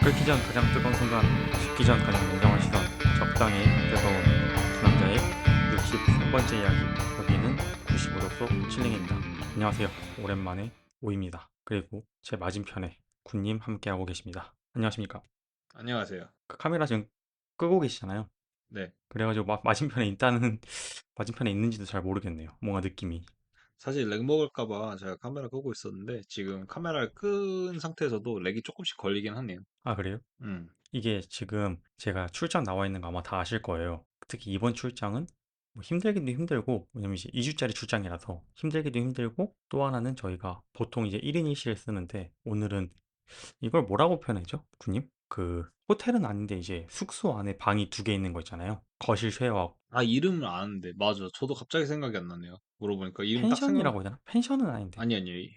끓기 전 가장 뜨거운 순간, 식기 전 가장 냉정한 시선, 적당히 뜨거운 두 남자의 63번째 이야기. 여기는 95도 속 칠링입니다. 안녕하세요. 오랜만에 오입니다. 그리고 제 맞은편에 군님 함께하고 계십니다. 안녕하십니까? 안녕하세요. 그 카메라 지금 끄고 계시잖아요. 네. 그래가지고 맞은편에 있다는 맞은편에 있는지도 잘 모르겠네요. 뭔가 느낌이. 사실 렉 먹을까 봐 제가 카메라 끄고 있었는데 지금 카메라를 끈 상태에서도 렉이 조금씩 걸리긴 하네요. 아, 그래요? 음. 이게 지금 제가 출장 나와 있는 거 아마 다 아실 거예요. 특히 이번 출장은 뭐 힘들기도 힘들고, 왜냐면 이제 2주짜리 출장이라서 힘들기도 힘들고, 또 하나는 저희가 보통 이제 1인 1실 쓰는데, 오늘은 이걸 뭐라고 표현하죠? 군님? 그 호텔은 아닌데 이제 숙소 안에 방이 두 개 있는 거 있잖아요. 거실 쉐어하고. 아, 이름을 아는데. 맞아. 저도 갑자기 생각이 안 나네요. 물어보니까 이름 딱 생각, 펜션이라고 해야 되나? 펜션은 아닌데. 아니, 아니.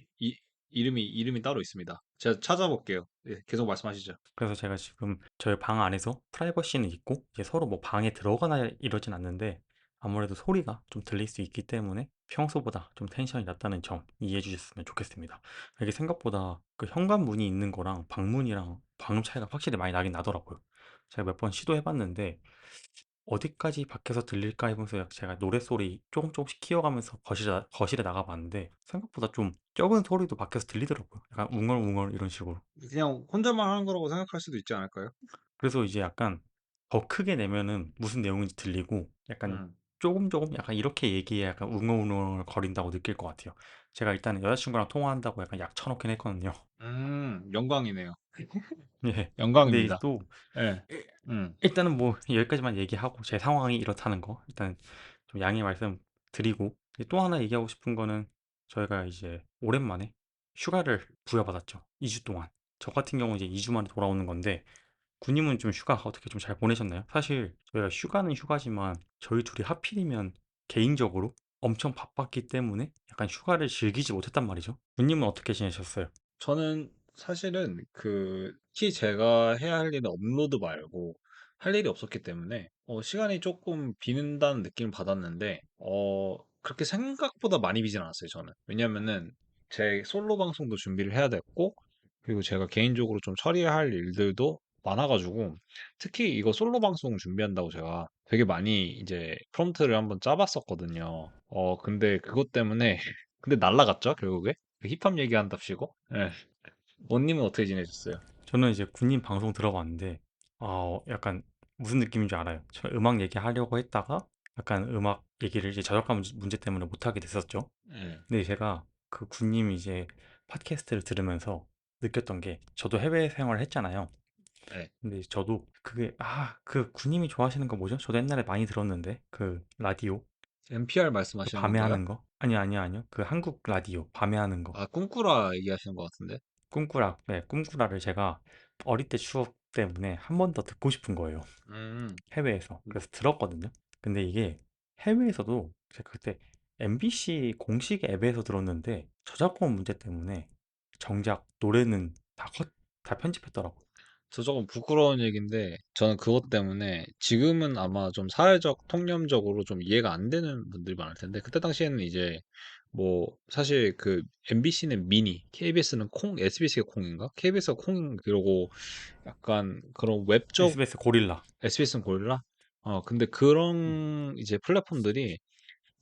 이름이 따로 있습니다. 제가 찾아볼게요. 예, 계속 말씀하시죠. 그래서 제가 지금 저희 방 안에서 프라이버시는 있고 이제 서로 뭐 방에 들어가나 이러진 않는데 아무래도 소리가 좀 들릴 수 있기 때문에 평소보다 좀 텐션이 낮다는 점 이해해 주셨으면 좋겠습니다. 이게 생각보다 그 현관문이 있는 거랑 방문이랑 방음 차이가 확실히 많이 나긴 나더라고요. 제가 몇 번 시도해 봤는데 어디까지 밖에서 들릴까 해보면서 제가 노랫소리 조금 조금씩 키워가면서 거실에 나가봤는데 생각보다 좀 적은 소리도 밖에서 들리더라고요. 약간 웅얼웅얼 이런 식으로. 그냥 혼자만 하는 거라고 생각할 수도 있지 않을까요? 그래서 이제 약간 더 크게 내면은 무슨 내용인지 들리고 약간 음. 조금 조금 약간 이렇게 얘기해 약간 웅얼웅얼 거린다고 느낄 것 같아요. 제가 일단 여자친구랑 통화한다고 약간 약 쳐놓긴 했거든요. 영광이네요. 예. 근데 이제 영광입니다. 또 예. 음. 일단은 뭐 여기까지만 얘기하고 제 상황이 이렇다는 거 일단 좀 양해 말씀드리고 또 하나 얘기하고 싶은 거는 저희가 이제 오랜만에 휴가를 부여받았죠. 2주 동안. 저 같은 경우 이제 2주 만에 돌아오는 건데 군님은 좀 휴가 어떻게 좀 잘 보내셨나요? 사실 저희가 휴가는 휴가지만 저희 둘이 하필이면 개인적으로 엄청 바빴기 때문에 약간 휴가를 즐기지 못했단 말이죠. 군님은 어떻게 지내셨어요? 저는 사실은 특히 제가 해야 할 일은 업로드 말고 할 일이 없었기 때문에 시간이 조금 비는다는 느낌을 받았는데 그렇게 생각보다 많이 비진 않았어요, 저는. 왜냐면은 제 솔로 방송도 준비를 해야 됐고 그리고 제가 개인적으로 좀 처리해야 할 일들도 많아가지고 특히 이거 솔로 방송 준비한다고 제가 되게 많이 이제 프롬프트를 한번 짜봤었거든요. 근데 그것 때문에 근데 날라갔죠, 결국에. 그 힙합 얘기한답시고. 예. 원님은 어떻게 지내셨어요? 저는 이제 군님 방송 들어봤는데 약간 무슨 느낌인 줄 알아요. 저 음악 얘기하려고 했다가 약간 음악 얘기를 이제 저작권 문제 때문에 못하게 됐었죠. 예. 근데 제가 그 군님 이제 팟캐스트를 들으면서 느꼈던 게 저도 해외 생활을 했잖아요. 예. 근데 저도 그게 그 군님이 좋아하시는 거 뭐죠? 저도 옛날에 많이 들었는데 그 라디오 NPR 그 말씀하시는 밤에 건가요? 하는 거? 아니요, 아니요, 아니요. 그 한국 라디오 밤에 하는 거. 아, 꿈꾸라 얘기하시는 것 같은데. 꿈꾸라. 네, 꿈꾸라를 제가 어릴 때 추억 때문에 한 번 더 듣고 싶은 거예요. 음. 해외에서. 그래서 들었거든요. 근데 이게 해외에서도 제가 그때 MBC 공식 앱에서 들었는데 저작권 문제 때문에 정작 노래는 다 편집했더라고요. 저 조금 부끄러운 얘기인데, 저는 그것 때문에 지금은 아마 좀 사회적, 통념적으로 좀 이해가 안 되는 분들이 많을 텐데, 그때 당시에는 이제 뭐, 사실 MBC는 미니, KBS는 콩, SBS가 콩인가? KBS가 콩, 그러고 약간 그런 웹적, SBS 고릴라. SBS는 고릴라? 근데 그런 이제 플랫폼들이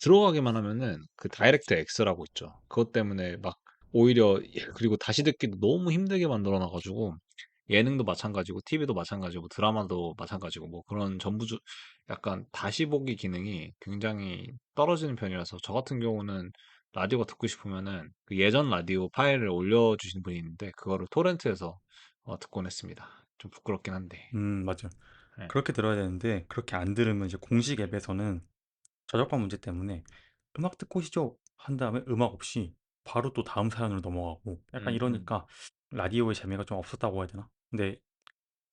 들어가기만 하면은 그 다이렉트 X라고 있죠. 그것 때문에 막 오히려 그리고 다시 듣기도 너무 힘들게 만들어 놔가지고 예능도 마찬가지고 TV도 마찬가지고 드라마도 마찬가지고 뭐 그런 약간 다시 보기 기능이 굉장히 떨어지는 편이라서 저 같은 경우는 라디오가 듣고 싶으면은 그 예전 라디오 파일을 올려주신 분이 있는데 그거를 토렌트에서 듣곤 했습니다. 좀 부끄럽긴 한데. 맞아요. 네. 그렇게 들어야 되는데 그렇게 안 들으면 이제 공식 앱에서는 저작권 문제 때문에 음악 듣고 시죠 한 다음에 음악 없이 바로 또 다음 사연으로 넘어가고 약간 음, 음. 이러니까 라디오의 재미가 좀 없었다고 해야 되나? 근데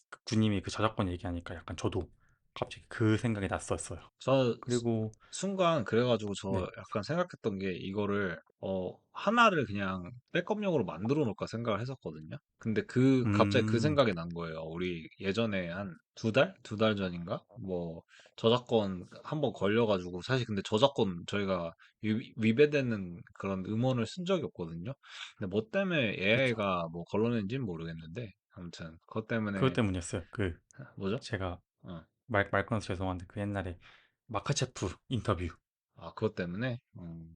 그 군님이 그 저작권 얘기하니까 약간 저도 갑자기 그 생각이 났었어요. 저 그리고 순간 그래가지고 저 네. 약간 생각했던 게 이거를 하나를 그냥 백업용으로 만들어 놓을까 생각을 했었거든요. 근데 갑자기 그 음, 생각이 난 거예요. 우리 예전에 한 두 달? 두 달 전인가? 뭐 저작권 한번 걸려가지고 사실 근데 저작권 저희가 위배되는 그런 음원을 쓴 적이 없거든요. 근데 뭐 때문에 그쵸. AI가 뭐 걸러낸지는 모르겠는데 아무튼 그것 그것 때문에 때문이었어요. 그 뭐죠? 제가 어. 말 끊어서 죄송한데 그 옛날에 마카체프 인터뷰. 아, 그것 때문에?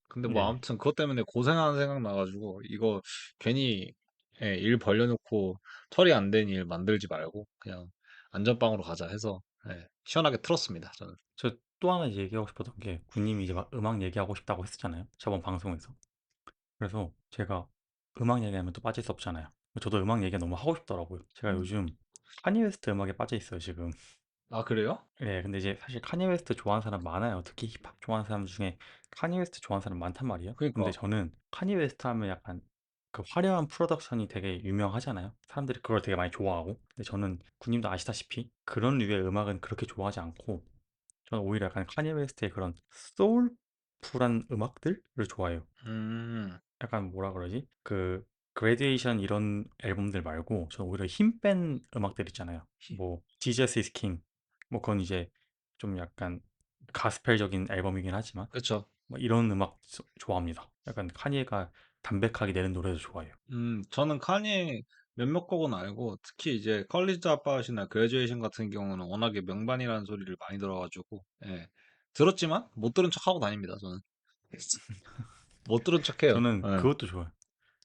근데 뭐 네. 아무튼 그것 때문에 고생하는 생각 나가지고 이거 괜히 예, 일 벌려놓고 처리 안 된 일 만들지 말고 그냥 안전빵으로 가자 해서 예, 시원하게 틀었습니다, 저는. 저 또 하나 얘기하고 싶었던 게 군님이 이제 막 음악 얘기하고 싶다고 했었잖아요. 저번 방송에서. 그래서 제가 음악 얘기하면 또 빠질 수 없잖아요. 저도 음악 얘기가 너무 하고 싶더라고요. 제가 음. 요즘 카니 웨스트 음악에 빠져 있어요, 지금. 아, 그래요? 예, 근데 이제 사실 카니 웨스트 좋아하는 사람 많아요. 특히 힙합 좋아하는 사람 중에 카니 웨스트 좋아하는 사람 많단 말이에요. 근데 그러니까. 저는 카니 웨스트 하면 약간 그 화려한 프로덕션이 되게 유명하잖아요. 사람들이 그걸 되게 많이 좋아하고. 근데 저는 군님도 아시다시피 그런 류의 음악은 그렇게 좋아하지 않고 저는 오히려 약간 카니 웨스트의 그런 소울풀한 음악들을 좋아해요. 음. 약간 뭐라 그러지? 그 그레듀에이션 이런 앨범들 말고 저는 오히려 힘 뺀 음악들 있잖아요. 뭐 지저스 이즈 킹. 뭐 그건 이제 좀 약간 가스펠적인 앨범이긴 하지만 그쵸. 뭐 이런 음악 좋아합니다. 약간 카니에가 담백하게 내는 노래도 좋아해요. 저는 카니에 몇몇 곡은 알고, 특히 이제 컬리지 드랍아웃이나 그레듀에이션 같은 경우는 워낙에 명반이라는 소리를 많이 들어가지고, 예. 들었지만 못 들은 척하고 다닙니다, 저는. 못 들은 척해요. 저는 예. 그것도 좋아요.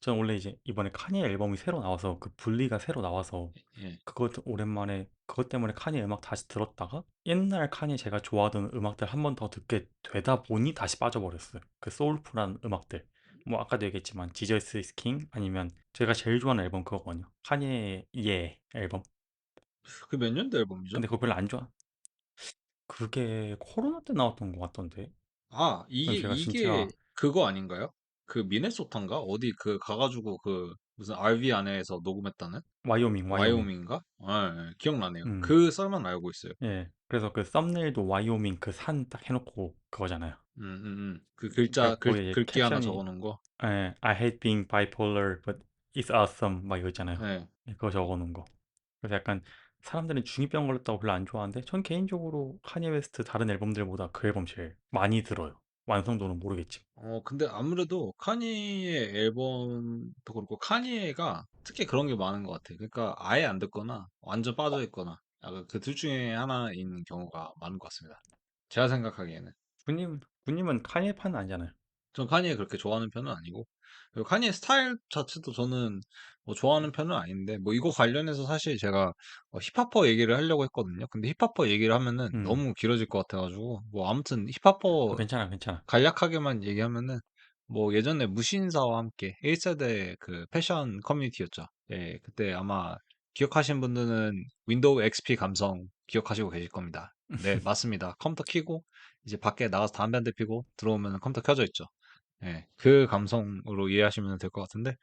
저는 원래 이제 이번에 카니에 앨범이 새로 나와서 그 분리가 새로 나와서 예. 그것 오랜만에 그것 때문에 카니 음악 다시 들었다가 옛날 카니 제가 좋아하던 음악들 한 번 더 듣게 되다 보니 다시 빠져버렸어요. 그 소울풀한 음악들. 뭐 아까도 얘기했지만 지저스 이즈 킹 아니면 제가 제일 좋아하는 앨범 그거거든요. 카니의 예 앨범. 그 몇 년도 앨범이죠? 근데 그거 별로 안 좋아. 그게 코로나 때 나왔던 것 같던데. 아, 그럼 제가 이게 진짜 그거 아닌가요? 그 미네소타인가? 어디 그 가가지고 그 무슨 RV 안에서 녹음했다는? 와이오밍. 와이오밍인가? 아, 예, 기억나네요. 음. 그 썰만 알고 있어요. 예. 그래서 그 썸네일도 와이오밍 그 산 딱 해놓고 그거잖아요. 그 그러니까 거기에 이제 글귀 하나 캡션이 적어놓은 거. 예, I hate being bipolar, but it's awesome. 막 이거 있잖아요. 예. 예, 그거 적어놓은 거. 그래서 약간 사람들은 중이병 걸렸다고 별로 안 좋아하는데 전 개인적으로 카니 웨스트 다른 앨범들보다 그 앨범 제일 많이 들어요. 완성도는 모르겠지. 근데 아무래도 카니의 앨범도 그렇고, 카니에가 특히 그런 게 많은 것 같아요. 그러니까 아예 안 듣거나 완전 빠져 있거나, 약간 그 둘 중에 하나인 경우가 많은 것 같습니다. 제가 생각하기에는. 군님은 카니 판 아니잖아요. 전 카니에 그렇게 좋아하는 편은 아니고, 그리고 카니의 스타일 자체도 저는 뭐 좋아하는 편은 아닌데, 뭐 이거 관련해서 사실 제가 힙합퍼 얘기를 하려고 했거든요. 근데 힙합퍼 얘기를 하면은 음, 너무 길어질 것 같아가지고, 뭐 아무튼 힙합퍼 괜찮아, 괜찮아. 간략하게만 얘기하면은, 뭐 예전에 무신사와 함께 1세대 그 패션 커뮤니티였죠. 예, 그때 아마 기억하신 분들은 윈도우 XP 감성 기억하시고 계실 겁니다. 네, 맞습니다. 컴퓨터 켜고 이제 밖에 나가서 담배 한 대 피고 들어오면 컴퓨터 켜져 있죠. 예, 그 감성으로 이해하시면 될 것 같은데,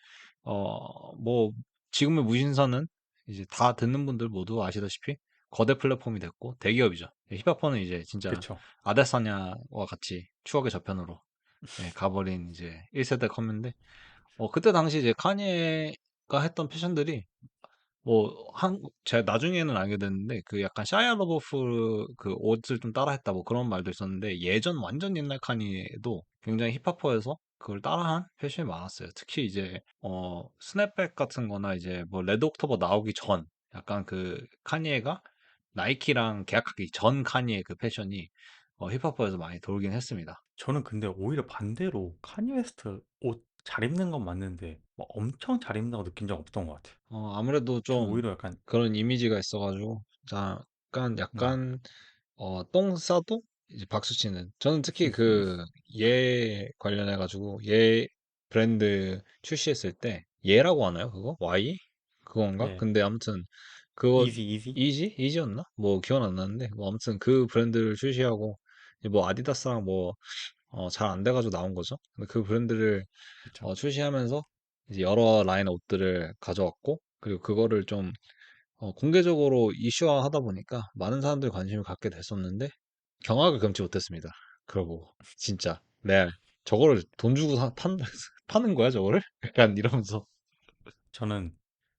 뭐, 지금의 무신사는 이제 다 듣는 분들 모두 아시다시피 거대 플랫폼이 됐고 대기업이죠. 예, 힙합퍼는 이제 진짜 그쵸. 아데사냐와 같이 추억의 저편으로 예, 가버린 이제 1세대 컴인데, 그때 당시 이제 카니에가 했던 패션들이 뭐, 제가 나중에는 알게 됐는데, 그 약간 샤이아 러버프 그 옷을 좀 따라했다, 뭐 그런 말도 있었는데, 예전 완전 옛날 카니에도 굉장히 힙합퍼에서 그걸 따라한 패션이 많았어요. 특히 이제, 스냅백 같은 거나 이제 뭐 레드 옥토버 나오기 전, 약간 그 카니에가 나이키랑 계약하기 전 카니의 그 패션이 힙합퍼에서 많이 돌긴 했습니다. 저는 근데 오히려 반대로 카니 웨스트 옷 잘 입는 건 맞는데 막 엄청 잘 입는다고 느낀 적 없던 것 같아요. 아무래도 전 좀 오히려 약간 그런 이미지가 있어가지고, 음, 약간 똥 싸도 이제 박수 치는. 저는 특히 그 얘 관련해가지고 얘 브랜드 출시했을 때 얘라고 하나요? 그거? Y? 그건가? 예, 근데 아무튼 그거 이지. 이지였나? 뭐 기억 안 나는데 뭐 아무튼 그 브랜드를 출시하고 이제 뭐 아디다스랑 뭐 잘 안 돼가지고 나온 거죠. 근데 그 브랜드를 그쵸. 출시하면서 이제 여러 라인의 옷들을 가져왔고, 그리고 그거를 좀 공개적으로 이슈화 하다 보니까 많은 사람들이 관심을 갖게 됐었는데 경악을 금치 못했습니다. 그러고 진짜 레알 저거를 돈 주고 파는 거야 저거를? 약간 이러면서. 저는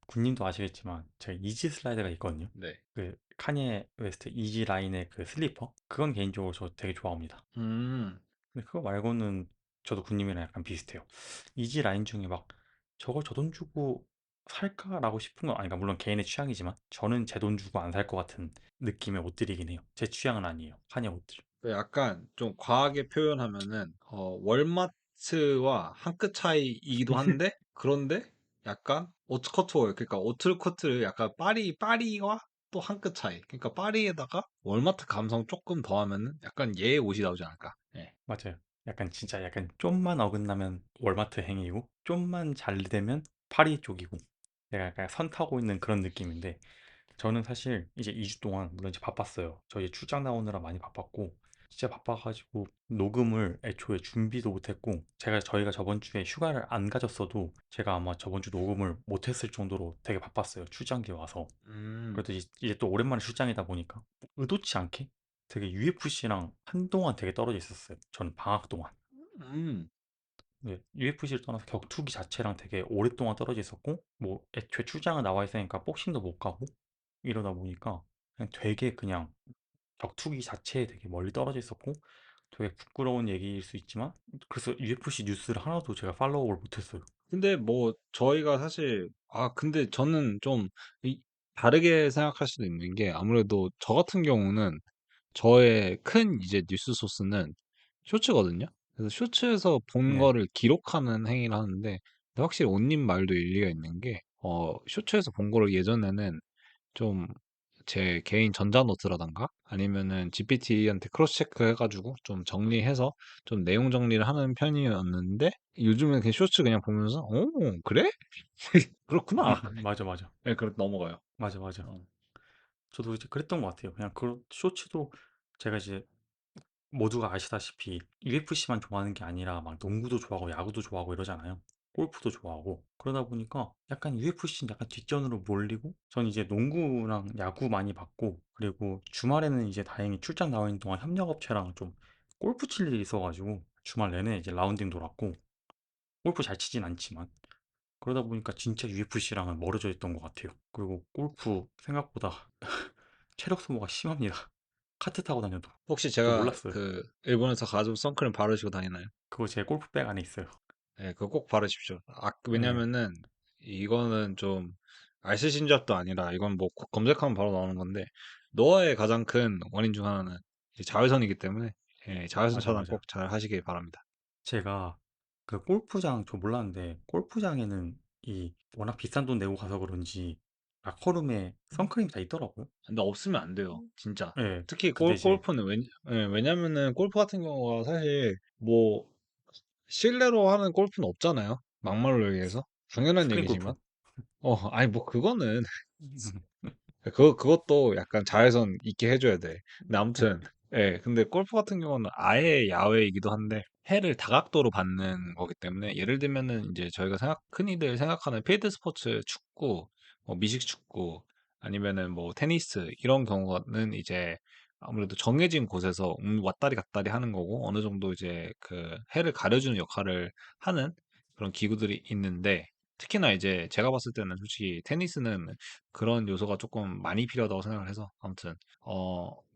군님도 아시겠지만 제가 이지 슬라이드가 있거든요. 네. 그 카니에 웨스트 이지 라인의 그 슬리퍼 그건 개인적으로 저 되게 좋아합니다. 음, 근데 그거 말고는 저도 군님이랑 약간 비슷해요. 이지 라인 중에 막 저걸 저 돈 주고 살까라고 싶은 건 아니, 그러니까 물론 개인의 취향이지만 저는 제 돈 주고 안 살 것 같은 느낌의 옷들이긴 해요. 제 취향은 아니에요, 한약 옷들. 그 약간 좀 과하게 표현하면은 월마트와 한 끗 차이이기도 한데 그런데 약간 오트커트월 그러니까 오트커트를 약간 파리와 또 한 끗 차이. 그러니까 파리에다가 월마트 감성 조금 더하면은 약간 얘의 옷이 나오지 않을까. 예. 맞아요. 약간 진짜 약간 좀만 어긋나면 월마트 행이고 좀만 잘 되면 파리 쪽이고 내가 약간 선 타고 있는 그런 느낌인데 저는 사실 이제 2주 동안 물론 이제 바빴어요. 저 이제 출장 나오느라 많이 바빴고 진짜 바빠가지고 녹음을 애초에 준비도 못했고 저희가 저번 주에 휴가를 안 가졌어도 제가 아마 저번 주 녹음을 못했을 정도로 되게 바빴어요. 출장기 와서. 음. 그래도 이제 또 오랜만에 출장이다 보니까 의도치 않게 되게 UFC랑 한동안 되게 떨어져 있었어요. 저는 방학 동안. 음. 네, UFC를 떠나서 격투기 자체랑 되게 오랫동안 떨어져 있었고 뭐 애초에 출장을 나와 있으니까 복싱도 못 가고 이러다 보니까 그냥 격투기 자체에 되게 멀리 떨어져 있었고 되게 부끄러운 얘기일 수 있지만 그래서 UFC 뉴스를 하나도 제가 팔로우를 못했어요. 근데 뭐 저희가 사실 근데 저는 좀 다르게 생각할 수도 있는 게 아무래도 저 같은 경우는 저의 큰 이제 뉴스 소스는 쇼츠거든요. 그래서 쇼츠에서 본 네. 거를 기록하는 행위를 하는데 근데 확실히 온님 말도 일리가 있는 게 쇼츠에서 본 거를 예전에는 좀 제 개인 전자노트라던가 아니면은 GPT한테 크로스 체크해가지고 좀 정리해서 좀 내용 정리를 하는 편이었는데 요즘은 그냥 쇼츠 그냥 보면서 그래? 그렇구나. 맞아, 맞아. 네, 그렇게 넘어가요. 맞아, 맞아. 어. 저도 이제 그랬던 것 같아요. 그냥 그 쇼츠도 제가 이제 모두가 아시다시피 UFC만 좋아하는 게 아니라 막 농구도 좋아하고 야구도 좋아하고 이러잖아요. 골프도 좋아하고 그러다 보니까 약간 UFC는 약간 뒷전으로 몰리고 전 이제 농구랑 야구 많이 봤고 그리고 주말에는 이제 다행히 출장 나와 있는 동안 협력업체랑 좀 골프 칠 일이 있어가지고 주말 내내 이제 라운딩 돌았고 골프 잘 치진 않지만 그러다 보니까 진짜 UFC랑은 멀어져 있던 것 같아요. 그리고 골프 생각보다 체력 소모가 심합니다. 카트 타고 다녀도 혹시 저 제가 몰랐어요. 그 일본에서 가지고 선크림 바르시고 다니나요? 그거 제 골프백 안에 있어요. 네, 그거 꼭 바르십시오. 네, 왜냐면은 이거는 좀 알쓰신잡도 아니라 이건 뭐 검색하면 바로 나오는 건데 노화의 가장 큰 원인 중 하나는 이 자외선이기 때문에 자외선 맞아, 차단 맞아. 꼭 잘 하시길 바랍니다. 제가 그 골프장 저 몰랐는데 골프장에는 이 워낙 비싼 돈 내고 가서 그런지 라커룸에 선크림이 다 있더라고요. 근데 없으면 안 돼요, 진짜. 네, 특히 근데 이제 골프는 왜냐면은 골프 같은 경우가 사실 뭐 실내로 하는 골프는 없잖아요. 막말로 얘기해서 당연한 스크린 얘기지만 골프. 아니 뭐 그거는 음, 그것도 약간 자외선 있게 해줘야 돼. 근데 아무튼, 근데 골프 같은 경우는 아예 야외이기도 한데, 해를 다각도로 받는 거기 때문에, 예를 들면은 이제 저희가 흔히들 생각하는 필드 스포츠, 축구, 뭐 미식 축구, 아니면은 뭐 테니스, 이런 경우는 이제 아무래도 정해진 곳에서 왔다리 갔다리 하는 거고, 어느 정도 이제 그 해를 가려주는 역할을 하는 그런 기구들이 있는데, 특히나 이제 제가 봤을 때는 솔직히 테니스는 그런 요소가 조금 많이 필요하다고 생각을 해서 아무튼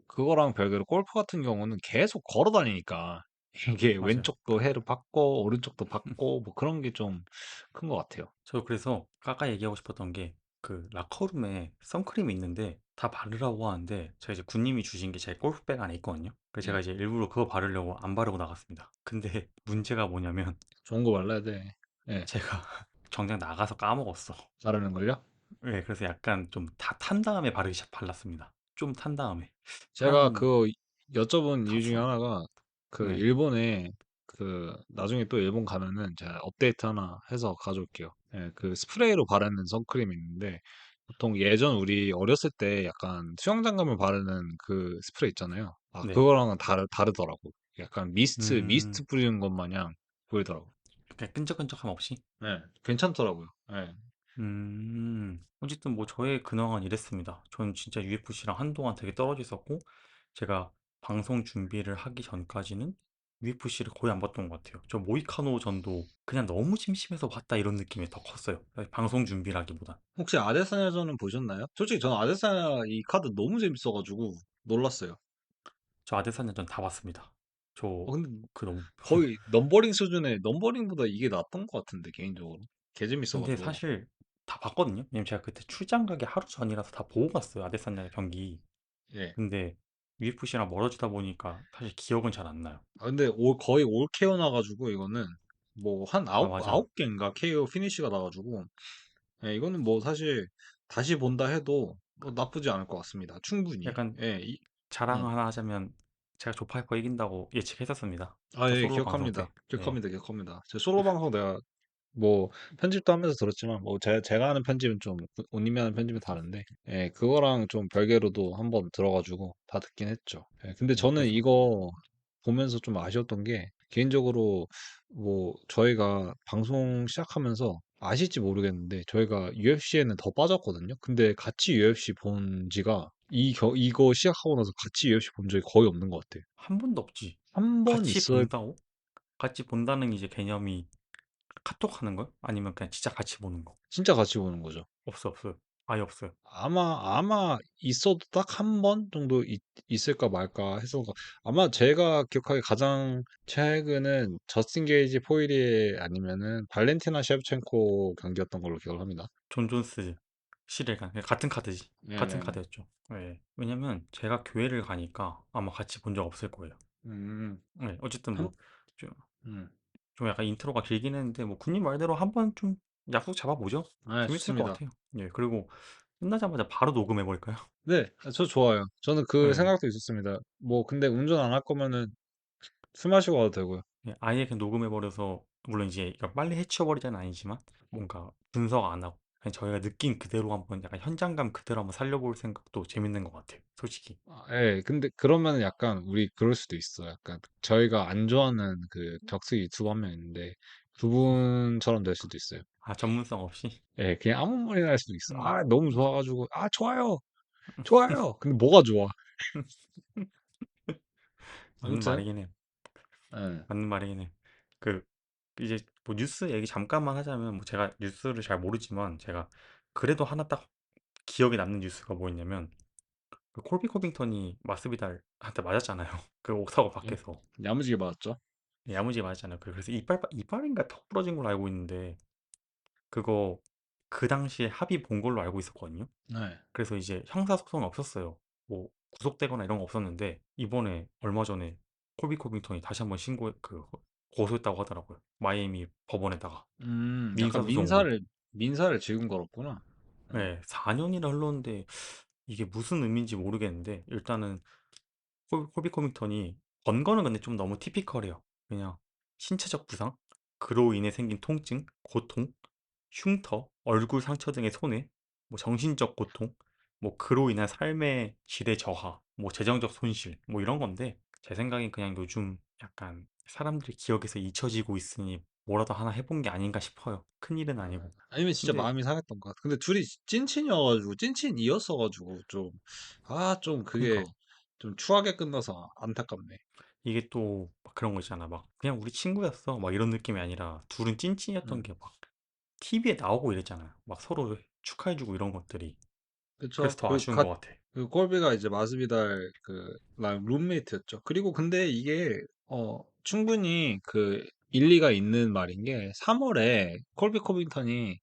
그거랑 별개로 골프 같은 경우는 계속 걸어 다니니까 이게 맞아요. 왼쪽도 해를 받고 오른쪽도 받고 뭐 그런 게 좀 큰 것 같아요. 저 그래서 아까 얘기하고 싶었던 게 그 라커룸에 선크림이 있는데 다 바르라고 하는데 제가 이제 군님이 주신 게 제 골프백 안에 있거든요. 그래서 제가 네. 이제 일부러 그거 바르려고 안 바르고 나갔습니다. 근데 문제가 뭐냐면 좋은 거 발라야 돼. 예. 제가 정작 나가서 까먹었어. 바르는 걸요? 네, 그래서 약간 좀 다 탄 다음에 발랐습니다. 좀 탄 다음에 제가 한 그 여쭤본 이유 중에 다섯, 하나가 그 네, 일본에 그 나중에 또 일본 가면은 제가 업데이트 하나 해서 가져올게요. 그 스프레이로 바르는 선크림이 있는데 보통 예전 우리 어렸을 때 약간 수영장 가면 바르는 그 스프레이 있잖아요. 네, 그거랑은 다르더라고. 약간 음, 미스트 뿌리는 것 마냥 보이더라고. 그냥 끈적끈적함 없이. 네, 괜찮더라고요. 네. 어쨌든 뭐 저의 근황은 이랬습니다. 저는 진짜 UFC랑 한동안 되게 떨어져 있었고, 제가 방송 준비를 하기 전까지는 UFC를 거의 안 봤던 것 같아요. 저 모이카노 전도 그냥 너무 심심해서 봤다 이런 느낌이 더 컸어요. 방송 준비라기보다. 혹시 아데사냐전은 보셨나요? 솔직히 저는 아데사냐 이 카드 너무 재밌어가지고 놀랐어요. 저 아데사냐전 다 봤습니다. 저 근데 그 너무 거의 넘버링 수준의 넘버링보다 이게 낫던 것 같은데 개인적으로 개 근데 재밌어가지고 사실 다 봤거든요. 왜냐면 제가 그때 출장 가기 하루 전이라서 다 보고 갔어요. 아데사냐 경기. 예. 근데 UFC랑 멀어지다 보니까 사실 기억은 잘 안 나요. 아, 근데 거의 올 KO 나가지고 이거는 뭐 한 아, 아홉 맞아. 아홉 개인가 KO 피니시가 나가지고 예, 이거는 뭐 사실 다시 본다 해도 뭐 나쁘지 않을 것 같습니다. 충분히. 약간 예, 자랑 하나 하자면 제가 조파이퍼 이긴다고 예측했었습니다. 아, 저 예, 솔로 방송 기억합니다. 때. 예. 기억합니다. 제 솔로 방송 내가 뭐 편집도 하면서 들었지만 뭐 제가 하는 편집은 좀 온님이 하는 편집은 다른데 예, 그거랑 좀 별개로도 한번 들어가지고 다 듣긴 했죠. 예, 근데 저는 그래서 이거 보면서 좀 아쉬웠던 게 개인적으로 뭐 저희가 방송 시작하면서 아실지 모르겠는데 저희가 UFC에는 더 빠졌거든요. 근데 같이 UFC 본 지가 이거 시작하고 나서 같이 UFC 본 적이 거의 없는 것 같아요. 한 번도 없지. 한 번 같이 있어야 본다고? 같이 본다는 이제 개념이 카톡 하는 거요? 아니면 그냥 진짜 같이 보는 거? 진짜 같이 보는 거죠. 없어, 없어요. 아예 없어요. 아마 있어도 딱 한 번 정도 있을까 말까 해서 아마 제가 기억하기에 가장 최근은 저스틴 게이지 포이리에 아니면은 발렌티나 셰프첸코 경기였던 걸로 기억을 합니다. 존 존스 시대가 그냥 같은 카드지. 같은 네네네. 카드였죠. 예. 왜냐면 제가 교회를 가니까 아마 같이 본 적 없을 거예요. 음, 예. 어쨌든 한, 뭐 좀, 음. 좀 약간 인트로가 길긴 했는데 뭐 군님 말대로 한번 좀 약속 잡아보죠. 아, 재밌을 것 좋습니다. 같아요. 예. 그리고 끝나자마자 바로 녹음해 볼까요? 네, 저 좋아요. 저는 그 예. 생각도 있었습니다. 뭐, 근데 운전 안 할 거면은 술 마시고 와도 되고요. 예, 아예 그냥 녹음해 버려서 물론 이제 이걸 빨리 해치워 버리자는 아니지만 뭔가 분석 안 하고 그냥 저희가 느낀 그대로 한번 약간 현장감 그대로 한번 살려볼 생각도 재밌는 것 같아요. 솔직히. 아, 예, 근데 그러면 약간 우리 그럴 수도 있어. 약간 저희가 안 좋아하는 그 격투기 유튜버 한 명 있는데 그분처럼 될 수도 있어요. 아, 전문성 없이? 예, 그냥 아무 말이나 할 수도 있어. 음. 아, 너무 좋아가지고 아, 좋아요, 좋아요. 근데 뭐가 좋아? 맞는 아무튼, 말이긴 해요. 예. 맞는 말이긴 해요. 그 이제 뭐 뉴스 얘기 잠깐만 하자면 뭐 제가 뉴스를 잘 모르지만 제가 그래도 하나 딱 기억에 남는 뉴스가 뭐였냐면 그 콜비 코빙턴이 마스비달한테 맞았잖아요. 그 옥타곤 예? 밖에서. 야무지게 받았죠? 야무지게 맞았잖아요. 그래서 이빨인가 턱 부러진 걸로 알고 있는데 그거 그 당시에 합의 본 걸로 알고 있었거든요. 네. 그래서 이제 형사소송은 없었어요. 뭐 구속되거나 이런 거 없었는데 이번에 얼마 전에 콜비 코빙턴이 다시 한번 고소했다고 하더라고요. 마이애미 법원에다가 약간 민사소송으로. 민사를 지금 걸었구나. 예. 네, 4년이나 흘렀는데 이게 무슨 의미인지 모르겠는데 일단은 콜비 코빙턴이 번 거는 근데 좀 너무 티피컬해요. 그냥 신체적 부상, 그로 인해 생긴 통증, 고통, 흉터, 얼굴 상처 등의 손해, 뭐 정신적 고통, 뭐 그로 인한 삶의 질의 저하, 뭐 재정적 손실, 뭐 이런 건데 제 생각엔 그냥 요즘 약간 사람들이 기억에서 잊혀지고 있으니 뭐라도 하나 해본 게 아닌가 싶어요. 큰일은 아, 아니고. 아니면 진짜 근데 마음이 상했던 것 같아. 근데 둘이 찐친이어가지고 찐친이었어가지고 좀 좀 그게 그러니까 좀 추하게 끝나서 안타깝네. 이게 또 막 그런 거 있잖아. 막 그냥 우리 친구였어. 막 이런 느낌이 아니라 둘은 찐친이었던 음. 게 막 TV에 나오고 이랬잖아요. 막 서로 축하해주고 이런 것들이. 그래서 그쵸. 더 아쉬운 것 같아. 그 꼴비가 이제 마스비달 랑 룸메이트였죠. 그리고 근데 이게 충분히 그 일리가 있는 말인 게 3월에 콜비 코빙턴이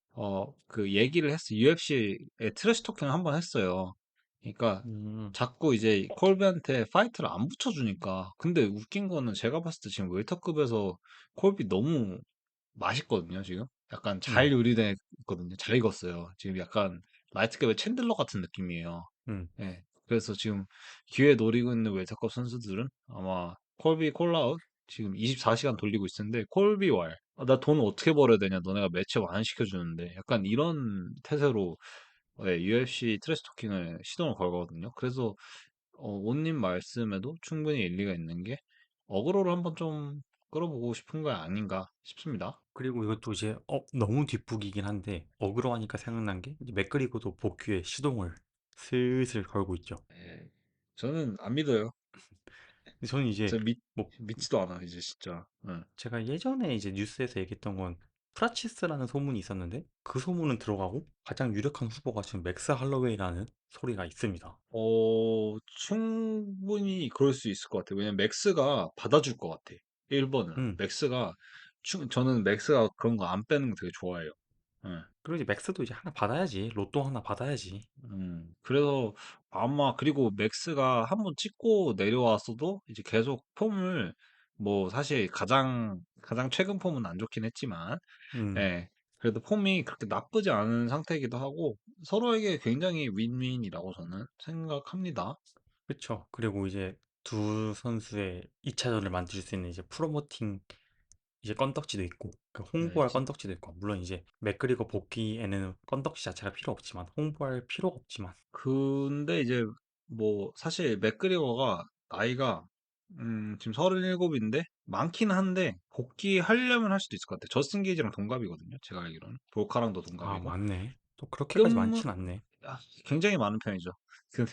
그 얘기를 했어. UFC에 트래시 토킹을 한번 했어요. 그러니까 음, 자꾸 이제 콜비한테 파이트를 안 붙여주니까. 근데 웃긴 거는 제가 봤을 때 지금 웰터급에서 콜비 너무 맛있거든요, 지금. 약간 잘 음, 요리돼 있거든요. 잘 익었어요. 지금 약간 라이트급의 챈들러 같은 느낌이에요. 음. 예. 그래서 지금 기회 노리고 있는 웰터급 선수들은 아마 콜비 콜라웃 지금 24시간 돌리고 있을 텐데 콜비 왈. 아, 나 돈 어떻게 벌어야 되냐? 너네가 매치업 안 시켜주는데. 약간 이런 태세로 UFC 트래시 토킹을 시도를 걸거든요. 그래서 온님 말씀에도 충분히 일리가 있는 게 어그로를 한번 좀 끌어보고 싶은 거 아닌가 싶습니다. 그리고 이것도 이제 너무 뒷북이긴 한데 어그로 하니까 생각난 게 이제 맥그리고도 복귀에 시동을 슬슬 걸고 있죠. 예. 저는 안 믿어요. 근데 저는 이제 뭐 믿지도 않아, 이제 진짜. 응. 제가 예전에 이제 뉴스에서 얘기했던 건 프라치스라는 소문이 있었는데 그 소문은 들어가고 가장 유력한 후보가 지금 맥스 할로웨이라는 소리가 있습니다. 충분히 그럴 수 있을 것 같아요. 왜냐면 맥스가 받아줄 것 같아. 1번을. 음, 저는 맥스가 그런 거 안 빼는 거 되게 좋아해요. 응. 그리고 이제 맥스도 이제 하나 받아야지. 로또 하나 받아야지. 그래서 아마 그리고 맥스가 한번 찍고 내려왔어도 이제 계속 폼을 뭐 사실 가장 최근 폼은 안 좋긴 했지만 음, 예. 그래도 폼이 그렇게 나쁘지 않은 상태이기도 하고 서로에게 굉장히 윈윈이라고 저는 생각합니다. 그쵸. 그리고 이제 두 선수의 2차전을 만들 수 있는 이제 프로모팅 이제 건덕지도 있고 그 네. 홍보할 건덕지도 있고 물론 이제 맥그리거 복귀에는 건덕지 자체가 필요 없지만 홍보할 필요가 없지만 근데 이제 뭐 사실 맥그리거가 나이가 지금 37인데 많긴 한데 복귀하려면 할 수도 있을 것 같아요. 저스틴 게이지랑 동갑이거든요. 제가 알기로는. 볼카랑도 아 동갑이고. 맞네. 또 그렇게까지 끔 많진 않네. 굉장히 많은 편이죠. 그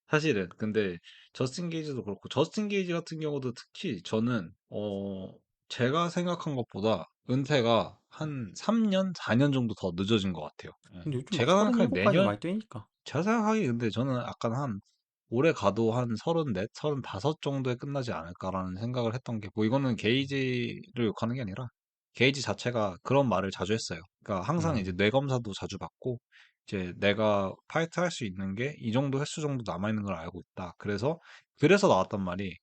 사실은. 근데 저스틴 게이지도 그렇고 저스틴 게이지 같은 경우도 특히 저는 제가 생각한 것보다 은퇴가 한 3년, 4년 정도 더 늦어진 것 같아요. 예. 근데 요즘 막 제가 생각하기엔 37까지 내년 많이 뛰니까. 제가 생각하기에 근데 저는 약간 한 올해 가도 한 34, 35 정도에 끝나지 않을까라는 생각을 했던 게 뭐 이거는 게이지를 욕하는 게 아니라 게이지 자체가 그런 말을 자주 했어요. 그러니까 항상 이제 음, 뇌 검사도 자주 받고 이제 내가 파이트 할 수 있는 게 이 정도 횟수 정도 남아 있는 걸 알고 있다. 그래서 나왔단 말이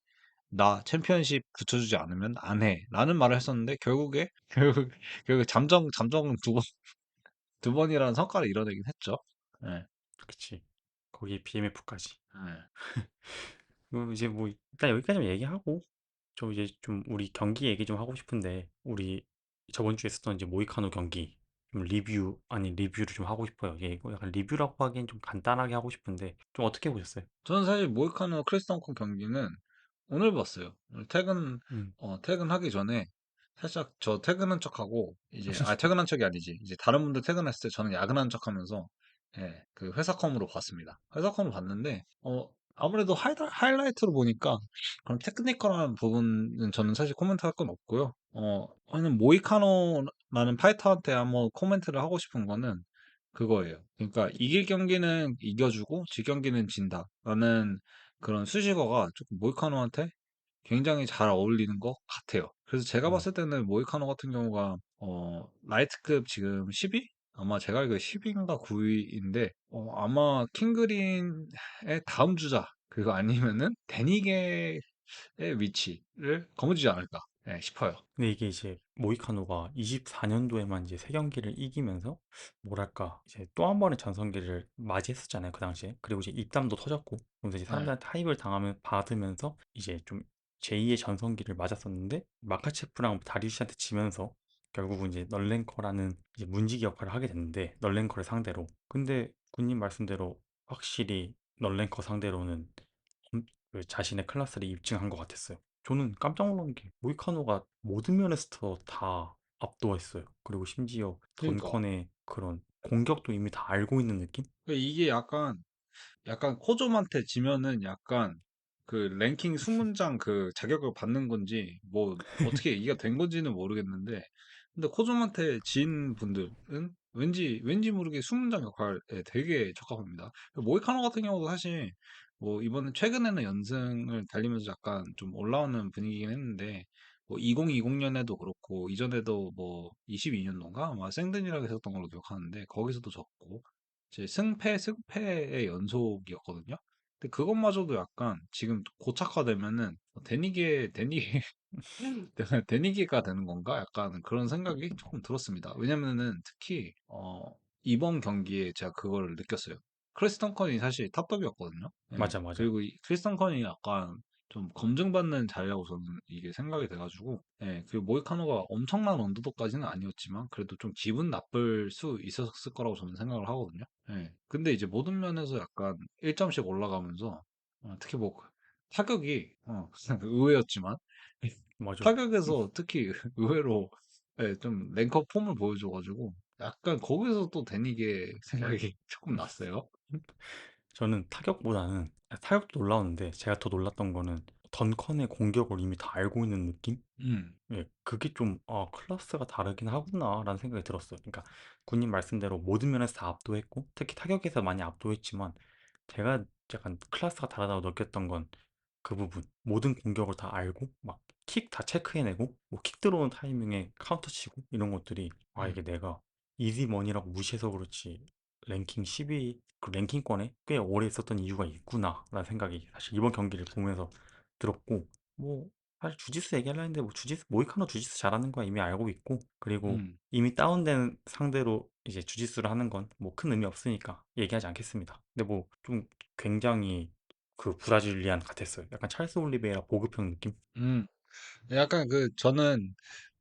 나 챔피언십 붙여주지 않으면 안 해라는 말을 했었는데 결국에 결국 잠정 두 번이라는 성과를 이뤄내긴 했죠. 예. 그치. 거기에 BMF까지. 예. 그리고 이제 뭐 일단 여기까지만 얘기하고 좀 이제 좀 우리 경기 얘기 좀 하고 싶은데 우리 저번 주에 했었던 이제 모이카노 경기 좀 리뷰 아닌 리뷰를 좀 하고 싶어요. 예, 이거 약간 리뷰라고 하기엔 좀 간단하게 하고 싶은데 좀 어떻게 보셨어요? 저는 사실 모이카노 크리스턴콘 경기는 오늘 봤어요. 오늘 음, 퇴근하기 전에 살짝 저 퇴근한 척하고 퇴근한 척이 아니지. 이제 다른 분들 퇴근했을 때 저는 야근한 척하면서 예, 그 회사컴으로 봤습니다. 회사컴으로 봤는데 아무래도 하이라이트로 보니까 그런 테크니컬한 부분은 저는 사실 코멘트할 건 없고요. 저는 모이카노라는 파이터한테 한번 코멘트를 하고 싶은 거는 그거예요. 그러니까 이길 경기는 이겨주고 질 경기는 진다라는 그런 수식어가 조금 모이카노한테 굉장히 잘 어울리는 것 같아요. 그래서 제가 음. 봤을 때는 모이카노 같은 경우가 라이트급 지금 10위? 아마 제가 알기로 10위인가 9위인데 아마 킹그린의 다음 주자 그거 아니면은 데니게의 위치를 거머쥐지 않을까 싶어요. 근데 이게 이제 모이카노가 24년도에만 이제 세 경기를 이기면서 뭐랄까 이제 또 한 번의 전성기를 맞이했었잖아요 그 당시에. 그리고 이제 입담도 터졌고 그러면서 이제 네. 사람들한테 하입을 당하면 받으면서 이제 좀 제2의 전성기를 맞았었는데 마카체프랑 다리우시한테 지면서 결국은 이제 널랭커라는 이제 문지기 역할을 하게 됐는데 널랭커를 상대로. 근데 군님 말씀대로 확실히 널랭커 상대로는 그 자신의 클래스를 입증한 것 같았어요. 저는 깜짝 놀란 게 모이카노가 모든 면에서 다 압도했어요. 그리고 심지어 그러니까 던컨의 그런 공격도 이미 다 알고 있는 느낌? 이게 약간 코좀한테 지면은 약간 그 랭킹 수문장 그 자격을 받는 건지 뭐 어떻게 이게 된 건지는 모르겠는데 근데 코좀한테 진 분들은 왠지 모르게 수문장 역할에 되게 적합합니다. 모이카노 같은 경우도 사실 뭐 이번에 최근에는 연승을 달리면서 약간 좀 올라오는 분위기긴 했는데 뭐 2020년에도 그렇고 이전에도 뭐 22년도인가 아마 생든이라고 했었던 걸로 기억하는데 거기서도 졌고 이제 승패의 연속이었거든요. 근데 그것마저도 약간 지금 고착화되면은 데니게 데니게가 되는 건가? 약간 그런 생각이 조금 들었습니다. 왜냐면은 특히 이번 경기에 제가 그거를 느꼈어요. 크리스턴 컨이 사실 탑급이었거든요. 예. 맞아, 맞아. 그리고 이 크리스턴 컨이 약간 좀 검증받는 자리라고 저는 이게 생각이 돼가지고 예. 그리고 모이카노가 엄청난 언더독까지는 아니었지만 그래도 좀 기분 나쁠 수 있었을 거라고 저는 생각을 하거든요. 예. 근데 이제 모든 면에서 약간 1점씩 올라가면서 특히 뭐 타격이 의외였지만 맞아. 타격에서 특히 의외로 예, 좀 랭커 폼을 보여줘가지고 약간 거기서 또 데니게 생각이 조금 났어요. 저는 타격보다는 타격도 놀라웠는데 제가 더 놀랐던 거는 던컨의 공격을 이미 다 알고 있는 느낌? 음, 예, 그게 좀, 클래스가 다르긴 하구나라는 생각이 들었어요. 그러니까, 군님 말씀대로 모든 면에서 다 압도했고, 특히 타격에서 많이 압도했지만, 제가 약간 클래스가 다르다고 느꼈던 건 그 부분. 모든 공격을 다 알고, 막, 킥 다 체크해내고, 뭐, 킥 들어오는 타이밍에 카운터 치고, 이런 것들이, 아, 음, 이게 내가 이지머니라고 무시해서 그렇지 랭킹 10위 그 랭킹권에 꽤 오래 있었던 이유가 있구나라는 생각이 사실 이번 경기를 보면서 들었고 뭐 사실 주짓수 얘기하려 했는데 뭐 주짓수 모이카노 주짓수 잘하는 거 이미 알고 있고 그리고 음. 이미 다운된 상대로 이제 주짓수를 하는 건 뭐 큰 의미 없으니까 얘기하지 않겠습니다. 근데 뭐 좀 굉장히 그 브라질리안 같았어요. 약간 찰스 올리베이라 보급형 느낌? 음. 약간 저는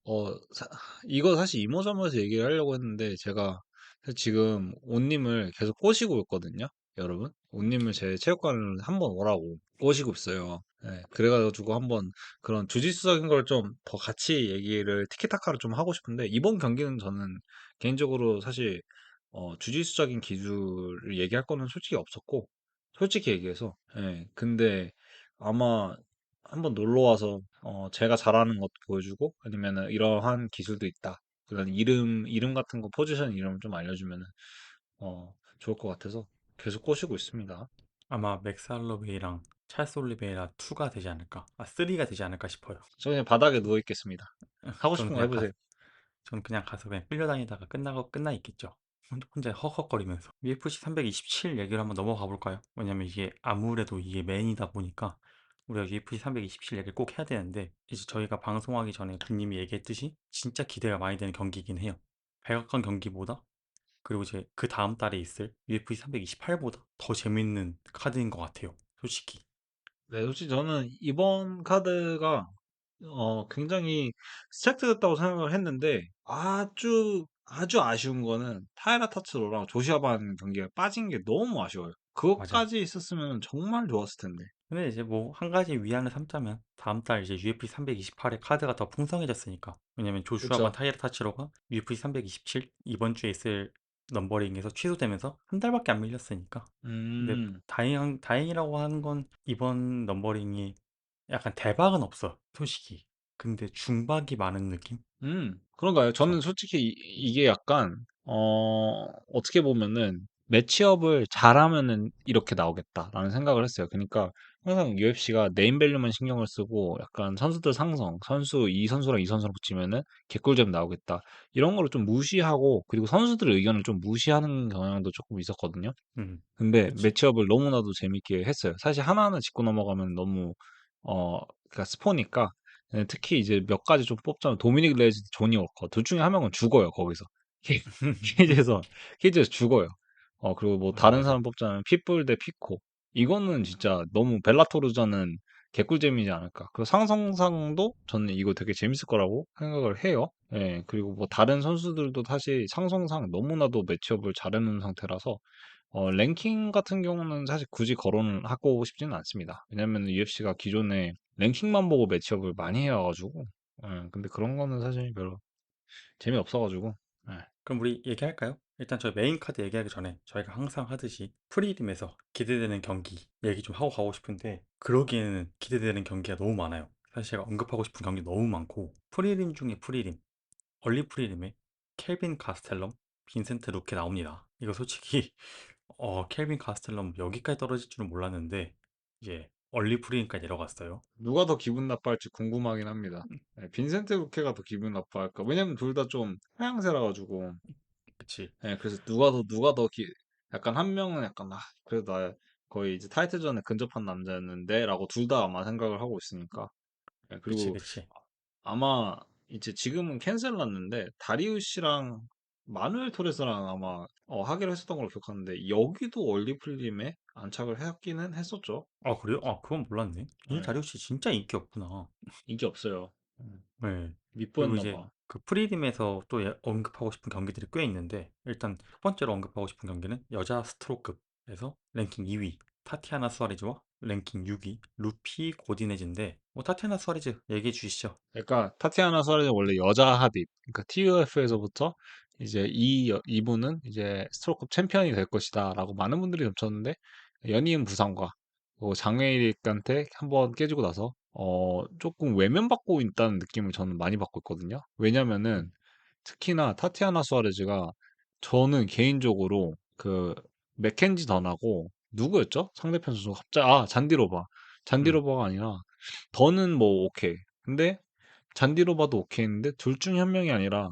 어, 사- 이거 사실 이모저모에서 얘기를 하려고 했는데, 제가 사실 지금 온님을 계속 꼬시고 있거든요, 여러분. 온님을 제 체육관을 한번 오라고 꼬시고 있어요. 예, 그래가지고 한번 그런 주짓수적인 걸 좀 더 같이 얘기를 티키타카로 좀 하고 싶은데, 이번 경기는 저는 개인적으로 사실, 주짓수적인 기술을 얘기할 거는 솔직히 없었고, 솔직히 얘기해서, 예, 근데 아마 한번 놀러 와서 제가 잘하는 것도 보여주고 아니면은 이러한 기술도 있다. 그런 이름 같은 거 포지션 이름 좀 알려주면은 좋을 것 같아서 계속 꼬시고 있습니다. 아마 맥스 할로웨이랑 찰스 올리베이라 2가 되지 않을까? 아, 3가 되지 않을까 싶어요. 저 그냥 바닥에 누워 있겠습니다. 하고 저는 싶은 거 그냥 해보세요. 저는 그냥 가서 그냥 끌려다니다가 끝나고 끝나 있겠죠. 혼자 헉헉거리면서. UFC 327 얘기를 한번 넘어가 볼까요? 왜냐면 이게 아무래도 이게 메인이다 보니까 우리가 UFC 327 얘기를 꼭 해야 되는데 이제 저희가 방송하기 전에 군님이 얘기했듯이 진짜 기대가 많이 되는 경기이긴 해요. 백악관 경기보다 그리고 이제 그 다음 달에 있을 UFC 328보다 더 재밌는 카드인 것 같아요. 솔직히. 네, 솔직히 저는 이번 카드가 굉장히 스택됐다고 생각을 했는데 아주 아쉬운 거는 타이라 타츠로랑 조시아반 경기가 빠진 게 너무 아쉬워요. 맞아요. 그것까지 있었으면 정말 좋았을 텐데. 근데 이제 뭐 한 가지 위안을 삼자면 다음 달 이제 UFC 328의 카드가 더 풍성해졌으니까 왜냐면 조슈아반 그쵸? 타이라 타치로가 UFC 327 이번 주에 있을 넘버링에서 취소되면서 한 달밖에 안 밀렸으니까 근데 음. 다행이라고 하는 건 이번 넘버링이 약간 대박은 없어 솔직히 근데 중박이 많은 느낌? 그런가요? 그쵸? 저는 솔직히 이게 약간, 어떻게 보면은, 매치업을 잘하면은 이렇게 나오겠다라는 생각을 했어요. 그러니까 항상 UFC가 네임밸류만 신경을 쓰고 약간 선수들 상성, 이 선수랑 이 선수랑 붙이면은 개꿀잼 나오겠다. 이런 거를 좀 무시하고, 그리고 선수들의 의견을 좀 무시하는 경향도 조금 있었거든요. 음 근데 그치 매치업을 너무나도 재밌게 했어요. 사실 하나하나 짚고 넘어가면 너무 그러니까 스포니까 특히 이제 몇 가지 좀 뽑자면 도미닉 레즈, 조니 워커 둘 중에 한 명은 죽어요 거기서 케- 케이지에서 케이지에서 죽어요. 그리고 뭐 맞아 다른 맞아 사람 뽑자면 핏불 대 피코 이거는 진짜 너무 벨라토르자는 개꿀잼이지 않을까. 그리고 상성상도 저는 이거 되게 재밌을 거라고 생각을 해요. 예, 그리고 뭐 다른 선수들도 사실 상성상 너무나도 매치업을 잘해놓은 상태라서 랭킹 같은 경우는 사실 굳이 거론을 하고 싶지는 않습니다. 왜냐면 UFC가 기존에 랭킹만 보고 매치업을 많이 해와가지고, 근데 그런 거는 사실 별로 재미없어가지고, 예. 그럼 우리 얘기할까요? 일단 저희 메인 카드 얘기하기 전에 저희가 항상 하듯이 프리림에서 기대되는 경기 얘기 좀 하고 가고 싶은데 그러기에는 기대되는 경기가 너무 많아요. 사실 제가 언급하고 싶은 경기 너무 많고 프리림 중에 프리림, 얼리 프리림에 켈빈 가스텔럼, 빈센트 루케 나옵니다. 이거 솔직히 켈빈 가스텔럼 여기까지 떨어질 줄은 몰랐는데 이제 얼리 프리림까지 내려갔어요. 누가 더 기분 나빠할지 궁금하긴 합니다. 예, 빈센트 루케가 더 기분 나빠할까? 왜냐면 둘 다 좀 하향세라 가지고, 그치? 예, 그래서 약간 한 명은 약간 그래도 나 거의 이제 타이틀전에 근접한 남자였는데라고 둘 다 아마 생각을 하고 있으니까. 예, 그치 그리고 그치. 아마 이제 지금은 캔슬 났는데 다리우시랑 마누엘 토레스랑 아마 하기로 했었던 걸로 기억하는데 여기도 얼리플림에 안착을 했기는 했었죠. 아 그래요? 아 그건 몰랐네. 이 네, 다리우시 진짜 인기 없구나. 인기 없어요. 네. 그리고 밉보였나 이제 봐. 그 프리림에서 또 언급하고 싶은 경기들이 꽤 있는데 일단 첫 번째로 언급하고 싶은 경기는 여자 스트로크에서 랭킹 2위 타티아나 수아레즈와 랭킹 6위 루피 고디네즈인데 뭐 타티아나 수아레즈 얘기해 주시죠. 그러니까 타티아나 수아레즈는 원래 여자 합입. 그러니까 TUF에서부터 이제 이분은 이제 스트로크 챔피언이 될 것이다라고 많은 분들이 점쳤는데 연이은 부상과 장애일한테 한번 깨지고 나서 조금 외면받고 있다는 느낌을 저는 많이 받고 있거든요. 왜냐면은 음, 특히나 타티아나 수아레즈가 저는 개인적으로 그 맥켄지 던하고 누구였죠? 상대편 선수 갑자기 잔디로바. 음, 잔디로바가 아니라 더는 뭐 오케이. 근데 잔디로바도 오케이인데 둘 중에 한 명이 아니라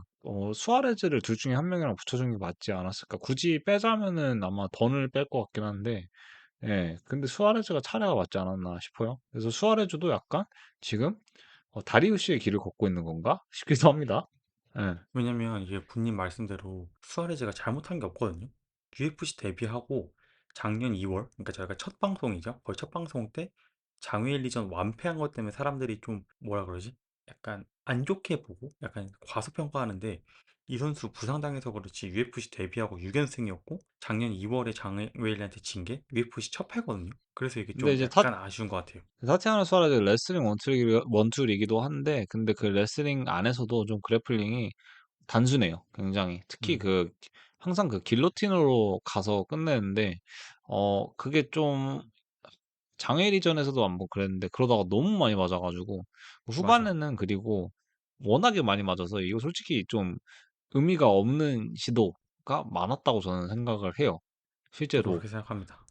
수아레즈를 둘 중에 한 명이랑 붙여준 게 맞지 않았을까? 굳이 빼자면은 아마 던을 뺄 것 같긴 한데, 예. 근데 수아레즈가 차례가 맞지 않았나 싶어요. 그래서 수아레즈도 약간 지금 다리우시의 길을 걷고 있는 건가? 싶기도 합니다. 예. 왜냐면 이게 군님 말씀대로 수아레즈가 잘못한 게 없거든요. UFC 데뷔하고 작년 2월, 그러니까 저희가 첫 방송이죠. 거의 첫 방송 때 장외일 리전 완패한 것 때문에 사람들이 좀 뭐라 그러지? 약간 안 좋게 보고 약간 과소평가하는데 이 선수 부상당해서 그렇지 UFC 데뷔하고 6연승이었고 작년 2월에 장외일한테 진 게 UFC 첫 패거든요. 그래서 이게 근데 좀 이제 약간 아쉬운 것 같아요. 타티아나 수아레즈 레슬링 원툴이기도 한데, 근데 그 레슬링 안에서도 좀 그래플링이 단순해요. 굉장히. 특히 음, 항상 그 길로틴으로 가서 끝내는데, 그게 좀 장애리전에서도 한번 그랬는데, 그러다가 너무 많이 맞아가지고, 맞아. 후반에는 그리고 워낙에 많이 맞아서, 이거 솔직히 좀 의미가 없는 시도가 많았다고 저는 생각을 해요. 저도 실제로. 그렇게 생각합니다.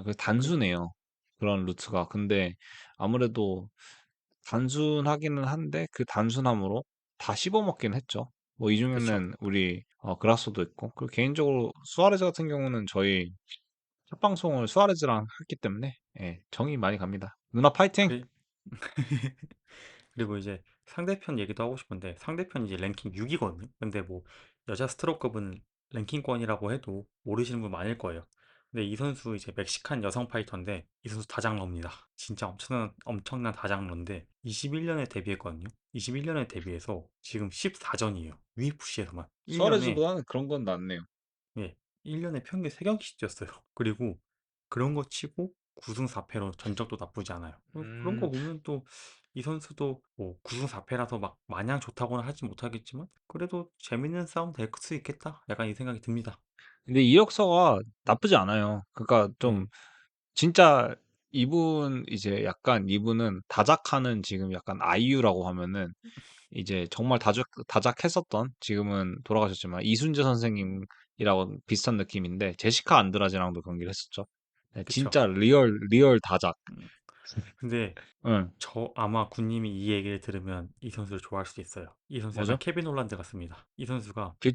그, 단순해요. 그런 루트가. 근데 아무래도 단순하기는 한데 그 단순함으로 다 씹어먹긴 했죠. 뭐 이 그쵸. 중에는 우리 그라소도 있고, 그리고 개인적으로 수아레즈 같은 경우는 저희 첫 방송을 수아레즈랑 했기 때문에 예, 정이 많이 갑니다. 누나 파이팅! 그래, 그리고 이제 상대편 얘기도 하고 싶은데 상대편이 이제 랭킹 6이거든요. 근데 뭐 여자 스트로크는 랭킹권이라고 해도 모르시는 분 많을 거예요. 근데 이 선수 이제 멕시칸 여성 파이터인데 이 선수 다장러입니다. 진짜 엄청난 다장러인데 21년에 데뷔했거든요. 21년에 데뷔해서 지금 14전이에요. UFC에서만 1년에 수아레즈보다는 그런 건 낫네요. 예, 1년에 평균 3경기씩 뛰었어요. 그리고 그런 거 치고 9승 4패로 전적도 나쁘지 않아요. 그런 거 음, 보면 또 이 선수도 뭐 9승 4패라서 막 마냥 좋다고는 하지 못하겠지만 그래도 재밌는 싸움 될 수 있겠다. 약간 이 생각이 듭니다. 근데 이력서가 나쁘지 않아요. 그러니까 좀 예, 진짜 이분은 다작하는 지금 약간 아이유라고 하면은 이제 정말 다작했었던, 지금은 돌아가셨지만 이순재 선생님이라고 비슷한 느낌인데, 제시카 안드라지랑도 경기를 했었죠. 네, 그쵸. 진짜 리얼 다작. 음, 근데 응. 저 아마 군님이 이 얘기를 들으면 이 선수를 좋아할 수도 있어요. 이 선수 약간 뭐죠? 케빈 홀란드 같습니다. 이 선수가 그,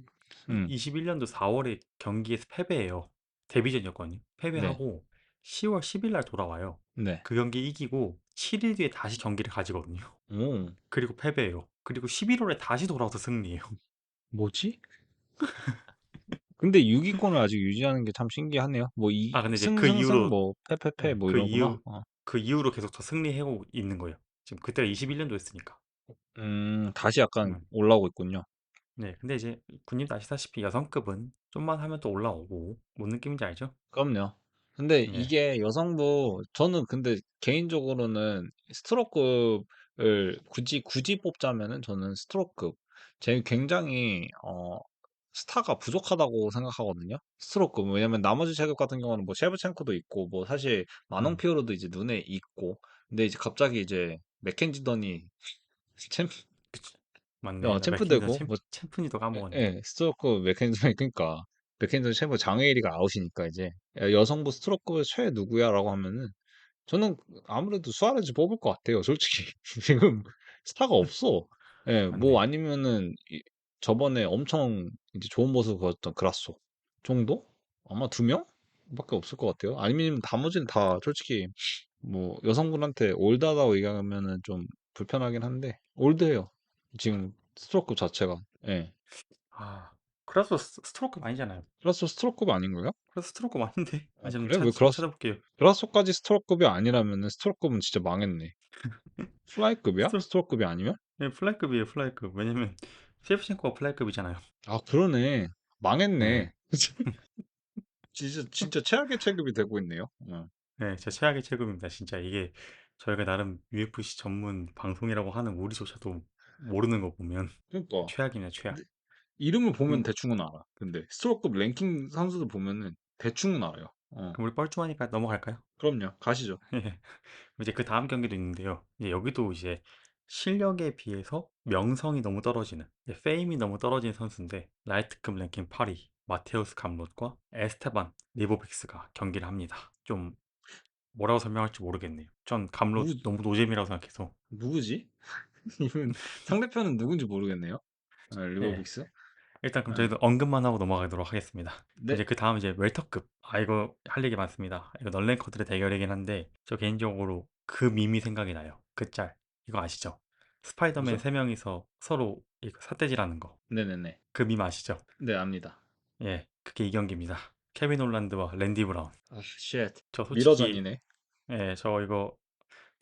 응. 21년도 4월에 경기에서 패배해요. 데뷔전이었거든요. 네. 패배하고 10월 10일 날 돌아와요. 네. 그 경기 이기고 7일 뒤에 다시 경기를 가지거든요. 오, 그리고 패배해요. 그리고 11월에 다시 돌아와서 승리해요. 뭐지? 근데 6위권을 아직 유지하는 게 참 신기하네요. 뭐 아, 근데 이제 그 승승승 이후로, 뭐 패패패 네, 뭐 이러구나. 그 이후로 계속 더 승리하고 있는 거예요. 지금 그때가 21년도였으니까. 다시 약간 음. 올라오고 있군요. 네, 근데 이제 군님도 아시다시피 여성급은 좀만 하면 또 올라오고, 뭔 느낌인지 알죠? 그럼요. 근데 예, 이게 여성부, 저는 근데 개인적으로는 스트로크급을 굳이 뽑자면은 저는 스트로크급. 제 굉장히, 스타가 부족하다고 생각하거든요. 스트로크급. 왜냐면 나머지 체급 같은 경우는 뭐 셰브첸코도 있고, 뭐 사실 마농 음, 피오르도 이제 눈에 있고, 근데 이제 갑자기 이제 맥켄지던이 챔, 그치. 맞네. 나 챔프 맥킨전 되고, 뭐 챔프니도 까먹었네. 예, 스트로크 맥켄전이 그러니까 맥켄전 챔프 장웨이리가 아웃이니까 이제 여성부 스트로크 최 누구야라고 하면은 저는 아무래도 수아레즈 뽑을 것 같아요. 솔직히 지금 스타가 없어. 예, 뭐 맞네. 아니면은 저번에 엄청 이제 좋은 모습 보였던 그라소 정도? 아마 두 명밖에 없을 것 같아요. 아니면 나머지는 다 솔직히 뭐 여성분한테 올드하다고 얘기하면은 좀 불편하긴 한데 올드해요. 지금 스트로크 자체가. 예. 아, 그래서 스트로크 아니잖아요. 그라소 스트로크급 아닌가요? 그래서 스트로크 맞는데? 아, 아, 좀 그래? 왜 찾아볼게요. 그라소까지 스트로크급이 아니라면은 스트로크급은 진짜 망했네. 플라이급이야? 스트로, 스트로크급이 아니면? 네, 플라이급이에요, 플라이급. 왜냐면 셰프첸코가 플라이급이잖아요. 아, 그러네. 망했네. 네, 진짜 최악의 체급이 되고 있네요. 네, 제 최악의 체급입니다. 진짜 이게 저희가 나름 UFC 전문 방송이라고 하는 우리조차도 모르는 거 보면 그러니까. 최악이네, 근데 최악. 이름을 보면 그럼, 대충은 알아. 근데 스트로크급 랭킹 선수들 보면은 대충은 알아요. 그럼 우리 뻘쭘하니까 넘어갈까요? 그럼요. 가시죠. 예. 이제 그 다음 경기도 있는데요. 이제 여기도 이제 실력에 비해서 명성이 너무 떨어지는, 이제 페임이 너무 떨어진 선수인데 라이트급 랭킹 8위 마테우스 감롯과 에스테반 리보빅스가 경기를 합니다. 좀 뭐라고 설명할지 모르겠네요. 전 감롯 누구 너무 노잼이라고 생각해서 누구지? 이분 상대편은 누군지 모르겠네요. 예. 리버빅스? 일단 그럼 예. 저희도 언급만 하고 넘어가도록 하겠습니다. 그럼 네. 이제 그다음 이제 웰터급. 아 이거 할 얘기 많습니다. 이거 널랭커들의 대결이긴 한데 저 개인적으로 그 밈이 생각이 나요. 그 짤. 이거 아시죠? 스파이더맨 뭐죠? 3 명이서 서로 이거 삿대질하는 거. 네네네. 그 밈 아시죠? 네, 압니다. 예. 그게 이 경기입니다. 케빈 홀란드와 랜디 브라운. 아, 쉣. 저 솔직히 미러전이네. 예, 저 이거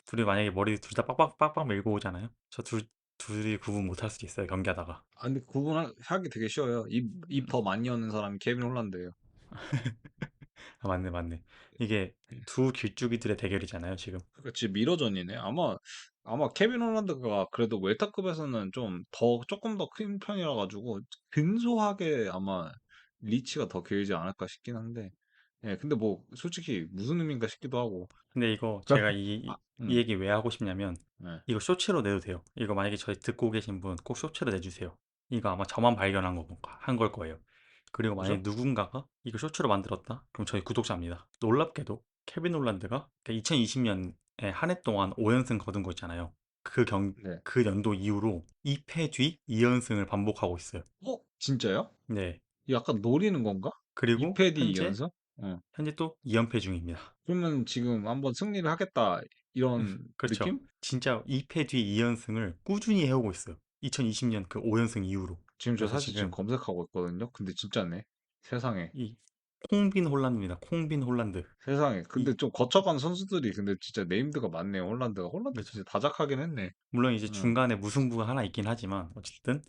둘이 만약에 머리 둘 다 빡빡 밀고 오잖아요. 저 둘이 구분 못할 수도 있어요. 경기하다가. 아, 근데 구분하기 되게 쉬워요. 입 더 많이 여는 사람이 케빈 홀란드예요. 아, 맞네, 맞네. 이게 두 길쭉이들의 대결이잖아요, 지금. 그러니까 진짜 미러전이네. 아마 케빈 홀란드가 그래도 웰터급에서는 조금 더 큰 편이라 가지고 근소하게 아마 리치가 더 길지 않을까 싶긴 한데. 예, 근데 뭐 솔직히 무슨 의미인가 싶기도 하고. 근데 이거 그러니까 제가 아, 이 얘기 왜 하고 싶냐면 네. 이거 쇼츠로 내도 돼요. 이거 만약에 저희 듣고 계신 분 꼭 쇼츠로 내주세요. 이거 아마 저만 발견한 거, 한 걸 거예요. 그리고 만약에 뭐죠? 누군가가 이거 쇼츠로 만들었다? 그럼 저희 구독자입니다. 놀랍게도 케빈 홀란드가 2020년에 한 해 동안 5연승 거둔 거 있잖아요. 네. 그 연도 이후로 2패 뒤 2연승을 반복하고 있어요. 진짜요? 네. 이거 약간 노리는 건가? 그리고 2패 뒤 연승? 어. 현재 또 2연패 중입니다. 그러면 지금 한번 승리를 하겠다 이런 그렇죠. 느낌? 진짜 2패 뒤 2연승을 꾸준히 해오고 있어요. 2020년 그 5연승 이후로. 지금 저 그래서 사실 지금 지금 검색하고 있거든요. 근데 진짜네. 세상에. 이 콩빈 홀란드입니다. 콩빈 홀란드. 세상에. 근데 이 좀 거쳐간 선수들이 근데 진짜 네임드가 많네요. 홀란드가. 홀란드 그렇죠. 진짜 다작하긴 했네. 물론 이제 응. 중간에 무승부가 하나 있긴 하지만 어쨌든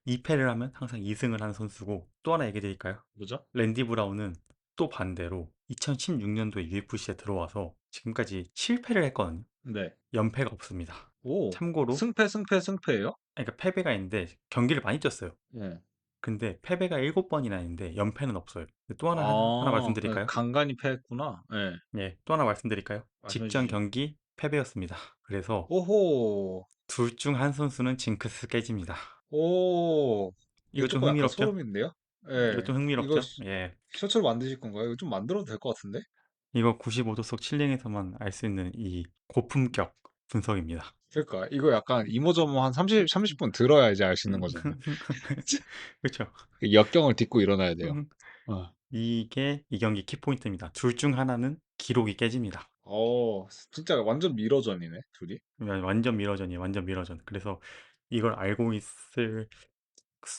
2패를 하면 항상 2승을 하는 선수고 또 하나 얘기 드릴까요? 뭐죠? 랜디 브라운은 또 반대로 2016년도에 UFC에 들어와서 지금까지 7패를 했거든요. 네. 연패가 없습니다. 오. 참고로 승패예요? 그러니까 패배가 있는데 경기를 많이 뛰었어요. 예. 근데 패배가 7번이나 있는데 연패는 없어요. 근데 또 하나 그 말씀드릴까요? 간간이 패했구나. 예. 예, 또 하나 말씀드릴까요? 말씀해 직전 주시죠. 경기 패배였습니다. 그래서 오호. 둘 중 한 선수는 징크스 깨집니다. 오. 이거 이거 좀 조금 약간 흥미롭죠? 소름인데요? 이거 예. 좀 이거 흥미롭죠? 예. 셔츠로 만드실 건가요? 이거 좀 만들어도 될 것 같은데? 이거 95도 속 칠링에서만 알 수 있는 이 고품격 분석입니다. 그러니까 이거 약간 이모저모 한 30분 들어야 이제 알 수 있는 거잖아요. 그렇죠. 역경을 딛고 일어나야 돼요. 어. 이게 이 경기 키포인트입니다. 둘 중 하나는 기록이 깨집니다. 진짜 완전 미러전이네, 둘이. 완전 미러전이에요. 완전 미러전. 그래서 이걸 알고 있을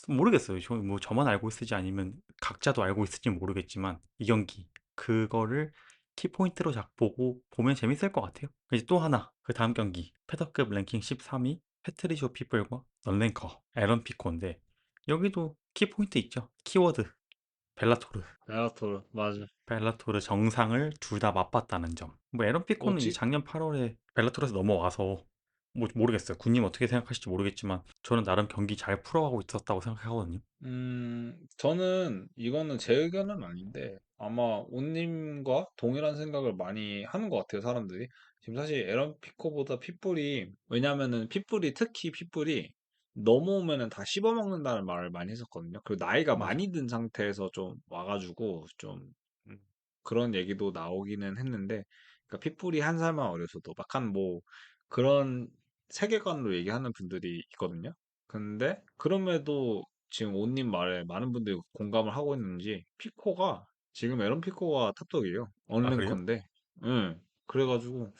모르겠어요. 뭐 저만 알고 있을지 아니면 각자도 알고 있을지 모르겠지만 이 경기 그거를 키포인트로 보고 보면 재밌을 것 같아요. 이제 또 하나 그 다음 경기 패더급 랭킹 13위 패트리쇼 피플과 넌랭커 에런 피코인데 여기도 키포인트 있죠. 키워드 벨라토르 베라토르, 맞아. 벨라토르 정상을 둘 다 맛봤다는 점. 뭐 에런 피코는 이제 지, 작년 8월에 벨라토르에서 넘어와서 뭐 모르겠어요. 군님 어떻게 생각하실지 모르겠지만 저는 나름 경기 잘 풀어가고 있었다고 생각하거든요. 저는 이거는 제 의견은 아닌데 아마 온님과 동일한 생각을 많이 하는 것 같아요, 사람들이. 지금 사실 에런 피코보다 핏불이, 왜냐면은 특히 핏불이 넘어오면은 다 씹어먹는다는 말을 많이 했었거든요. 그리고 나이가 맞아. 많이 든 상태에서 좀 와가지고 좀 음, 그런 얘기도 나오기는 했는데, 그러니까 핏불이 한 살만 어려서도 약간 뭐 그런 세계관으로 얘기하는 분들이 있거든요. 근데 그럼에도 지금 온님 말에 많은 분들이 공감을 하고 있는지 피코가 지금 에런 피코가 탑독이에요. 아 그래요? 언랭커인데. 예. 그래가지고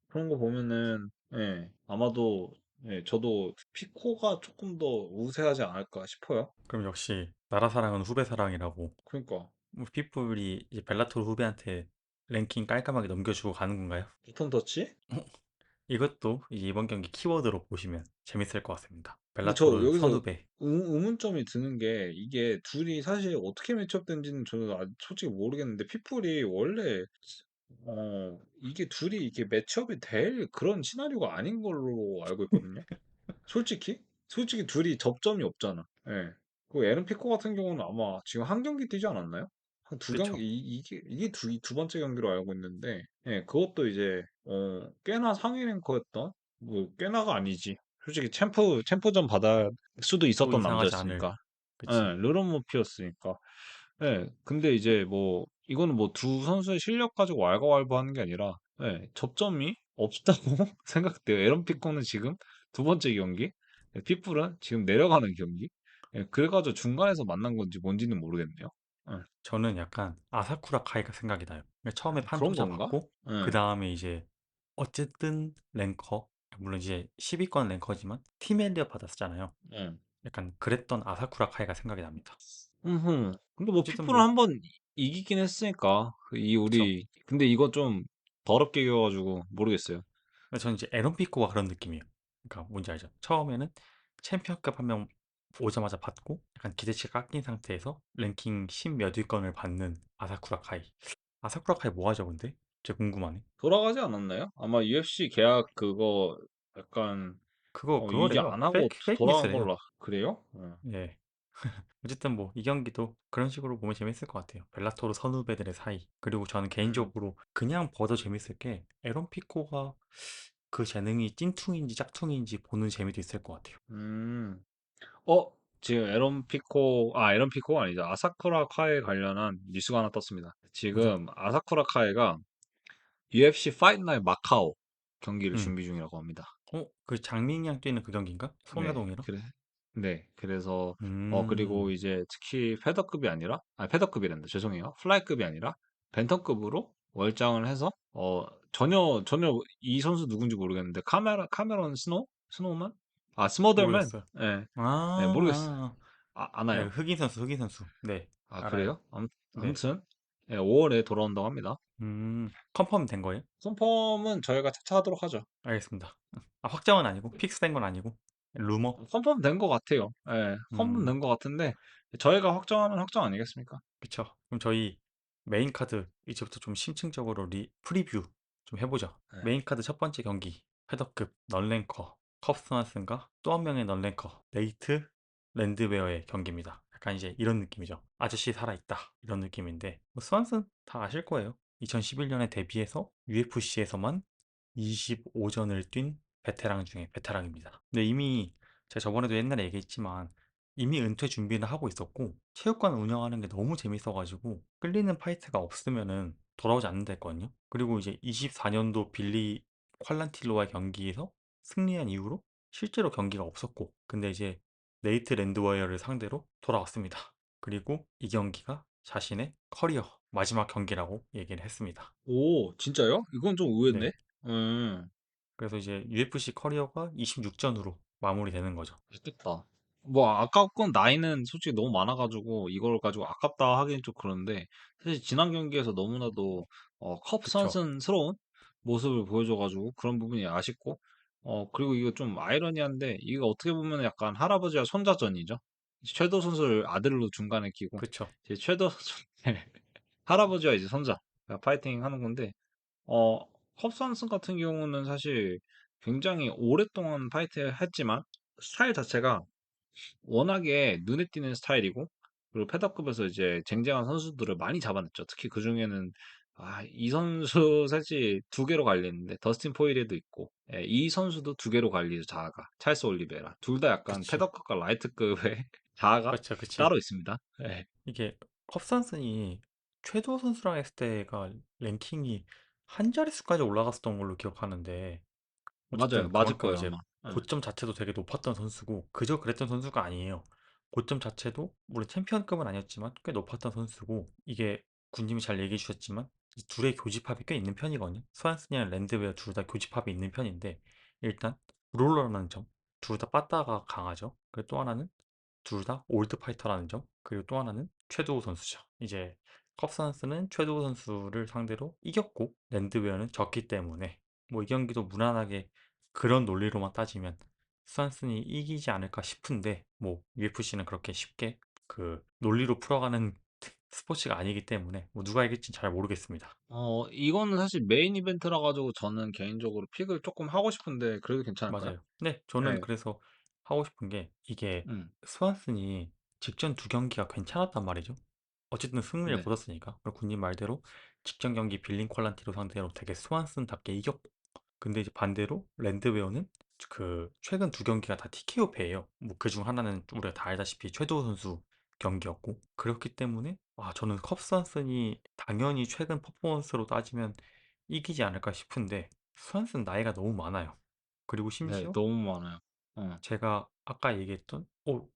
그런 거 보면은 예, 아마도 예, 저도 피코가 조금 더 우세하지 않을까 싶어요. 그럼 역시 나라 사랑은 후배 사랑이라고 그러니까 뭐 핏불이 이제 벨라토르 후배한테 랭킹 깔끔하게 넘겨주고 가는 건가요? 바톤 터치? 이것도 이제 이번 경기 키워드로 보시면 재밌을 것 같습니다. 근데 저 벨라토르 여기서 선후배. 의문점이 드는 게 이게 둘이 사실 어떻게 매치업된지는 저는 솔직히 모르겠는데 피플이 원래 이게 둘이 이게 매치업이 될 그런 시나리오가 아닌 걸로 알고 있거든요. 솔직히 둘이 접점이 없잖아. 예. 그 에른 피코 같은 경우는 아마 지금 한 경기 뛰지 않았나요? 한 두 경기, 그쵸? 이게 두 번째 경기로 알고 있는데, 예, 그것도 이제, 꽤나 상위 랭커였던, 뭐, 꽤나가 아니지. 솔직히 챔프전 받을 수도 또 있었던 이상하지 않을. 남자였으니까. 예, 그치? 르런모피였으니까. 예, 근데 이제 뭐, 이거는 뭐 두 선수의 실력 가지고 왈가왈부하는 게 아니라, 예, 접점이 없다고 생각돼요. 에런 피코는 지금 두 번째 경기, pit불은 지금 내려가는 경기. 예, 그래가지고 중간에서 만난 건지 뭔지는 모르겠네요. 예. 저는 약간 아사쿠라 카이가 생각이 나요. 그러니까 처음에 그런 판도자 건가? 받고 그 예. 다음에 이제 어쨌든 랭커 물론 이제 10위권 랭커지만 팀 엘리어 받았었잖아요. 예. 약간 그랬던 아사쿠라 카이가 생각이 납니다. 근데 뭐 어쨌든 피부는 뭐 한번 이기긴 했으니까 이 그쵸. 우리 근데 이거 좀 더럽게 이겨가지고 모르겠어요. 근데 저는 이제 에런 피코가 그런 느낌이에요. 그러니까 뭔지 알죠? 처음에는 챔피언급 한 명 오자마자 받고 약간 기대치가 깎인 상태에서 랭킹 10 몇 위권을 받는 아사쿠라 카이. 아사쿠라 카이 뭐 하죠, 근데? 진짜 궁금하네. 돌아가지 않았나요? 아마 UFC 계약 그거 약간 이제 그거래요. 안 하고 페이크 돌아간 뉴스래요. 걸로 그래요? 어. 예. 어쨌든 뭐 이 경기도 그런 식으로 보면 재밌을 것 같아요. 벨라토르 선후배들의 사이. 그리고 저는 음. 개인적으로 그냥 봐도 재밌을 게 에런 피코가 그 재능이 찐퉁인지 짝퉁인지 보는 재미도 있을 것 같아요. 음. 지금 에런 피코가 아니죠. 아사쿠라 카에 관련한 뉴스가 하나 떴습니다. 뭐죠? 지금 아사쿠라 카에가 UFC 파이트 나잇 마카오 경기를 음. 준비 중이라고 합니다. 그 장민이랑 뛰는 그 경기인가? 네, 손아동이랑? 네, 그래서 그리고 음. 이제 특히 패더급이 아니라, 아니 패더급이란다. 죄송해요. 플라이급이 아니라 벤턴급으로 월장을 해서 전혀 이 선수 누군지 모르겠는데 카메론 스노우만? 아 스모더맨? 모르겠어요. 네, 네 모르겠어요. 아. 아나요? 흑인 선수. 네. 아 알아요. 그래요? 네. 아무튼 5월에 돌아온다고 합니다. 컨펌 된 거예요? 컨펌은 저희가 차차하도록 하죠. 알겠습니다. 확정은 아니고 픽스된 건 아니고 루머? 컨펌 된 것 같아요. 예, 컨펌 음. 된 것 같은데 저희가 확정하면 확정 아니겠습니까? 그쵸. 그럼 저희 메인 카드 이제부터 좀 심층적으로 프리뷰 좀 해보죠. 네. 메인 카드 첫 번째 경기 패더급 넌랭커 컵스완슨과 또 한 명의 넌랭커 네이트 랜드웨어의 경기입니다. 약간 이제 이런 느낌이죠. 아저씨 살아있다 이런 느낌인데 뭐 스완슨 다 아실 거예요. 2011년에 데뷔해서 UFC에서만 25전을 뛴 베테랑 중에 베테랑입니다. 근데 이미 제가 저번에도 옛날에 얘기했지만 이미 은퇴 준비는 하고 있었고 체육관 운영하는 게 너무 재밌어가지고 끌리는 파이트가 없으면은 돌아오지 않는다 했거든요. 그리고 이제 24년도 빌리 퀄란틸로와의 경기에서 승리한 이후로 실제로 경기가 없었고 근데 이제 네이트 랜드와이어를 상대로 돌아왔습니다. 그리고 이 경기가 자신의 커리어 마지막 경기라고 얘기를 했습니다. 오, 진짜요? 이건 좀 의외인데? 네. 음, 그래서 이제 UFC 커리어가 26전으로 마무리되는 거죠. 좋겠다. 뭐, 아깝건 나이는 솔직히 너무 많아가지고, 이걸 가지고 아깝다 하기엔 좀 그런데, 사실 지난 경기에서 너무나도, 컵 그쵸? 선수스러운 모습을 보여줘가지고, 그런 부분이 아쉽고, 그리고 이거 좀 아이러니한데, 이거 어떻게 보면 약간 할아버지와 손자전이죠. 최도 선수를 아들로 중간에 끼고, 그쵸? 이제 최도 선수, 할아버지와 이제 손자, 파이팅 하는 건데, 어, 컵선슨 같은 경우는 사실 굉장히 오랫동안 파이트 했지만 스타일 자체가 워낙에 눈에 띄는 스타일이고 그리고 패더급에서 이제 쟁쟁한 선수들을 많이 잡아냈죠. 특히 그 중에는 이 선수 사실 두 개로 갈리는데 더스틴 포이레도 있고 이 선수도 두 개로 갈리죠. 자아가 찰스 올리베라 둘 다 약간 그치. 패더급과 라이트급의 자아가 그쵸, 그치. 따로 있습니다. 예. 이게 컵산슨이 최도 선수랑 했을 때가 랭킹이 한 자릿수까지 올라갔었던 걸로 기억하는데 맞아요. 어쨌든 맞을 그만큼 거예요 이제 아마. 예. 고점 자체도 되게 높았던 선수고 그저 그랬던 선수가 아니에요. 고점 자체도 물론 챔피언급은 아니었지만 꽤 높았던 선수고 이게 군님이 잘 얘기해 주셨지만 이 둘의 교집합이 꽤 있는 편이거든요. 스완슨이랑 랜드웨어 둘 다 교집합이 있는 편인데 일단 브롤러라는 점, 둘 다 빠따가 강하죠. 그리고 또 하나는 둘 다 올드 파이터라는 점, 그리고 또 하나는 최도우 선수죠. 이제 컵선스는 최도우 선수를 상대로 이겼고 랜드웨어는 졌기 때문에 뭐 이 경기도 무난하게 그런 논리로만 따지면 스완슨이 이기지 않을까 싶은데 뭐 UFC는 그렇게 쉽게 그 논리로 풀어가는 스포츠가 아니기 때문에 뭐 누가 이길지 잘 모르겠습니다. 이거는 사실 메인 이벤트라 가지고 저는 개인적으로 픽을 조금 하고 싶은데 그래도 괜찮을까요? 맞아요. 네, 저는 네. 그래서 하고 싶은 게 이게 음. 스완슨이 직전 두 경기가 괜찮았단 말이죠. 어쨌든 승리를 네. 거뒀으니까. 그리고 군님 말대로 직전 경기 빌린 퀄란티로 상대로 되게 스완슨답게 이겼고. 근데 이제 반대로 랜드웨어는 그 최근 두 경기가 다 TKO 패예요. 뭐 그중 하나는 우리가 다 알다시피 최도우 선수 경기였고. 그렇기 때문에 저는 컵 스완슨이 당연히 최근 퍼포먼스로 따지면 이기지 않을까 싶은데 스완슨 나이가 너무 많아요. 그리고 네. 심지어 너무 많아요. 어. 제가 아까 얘기했던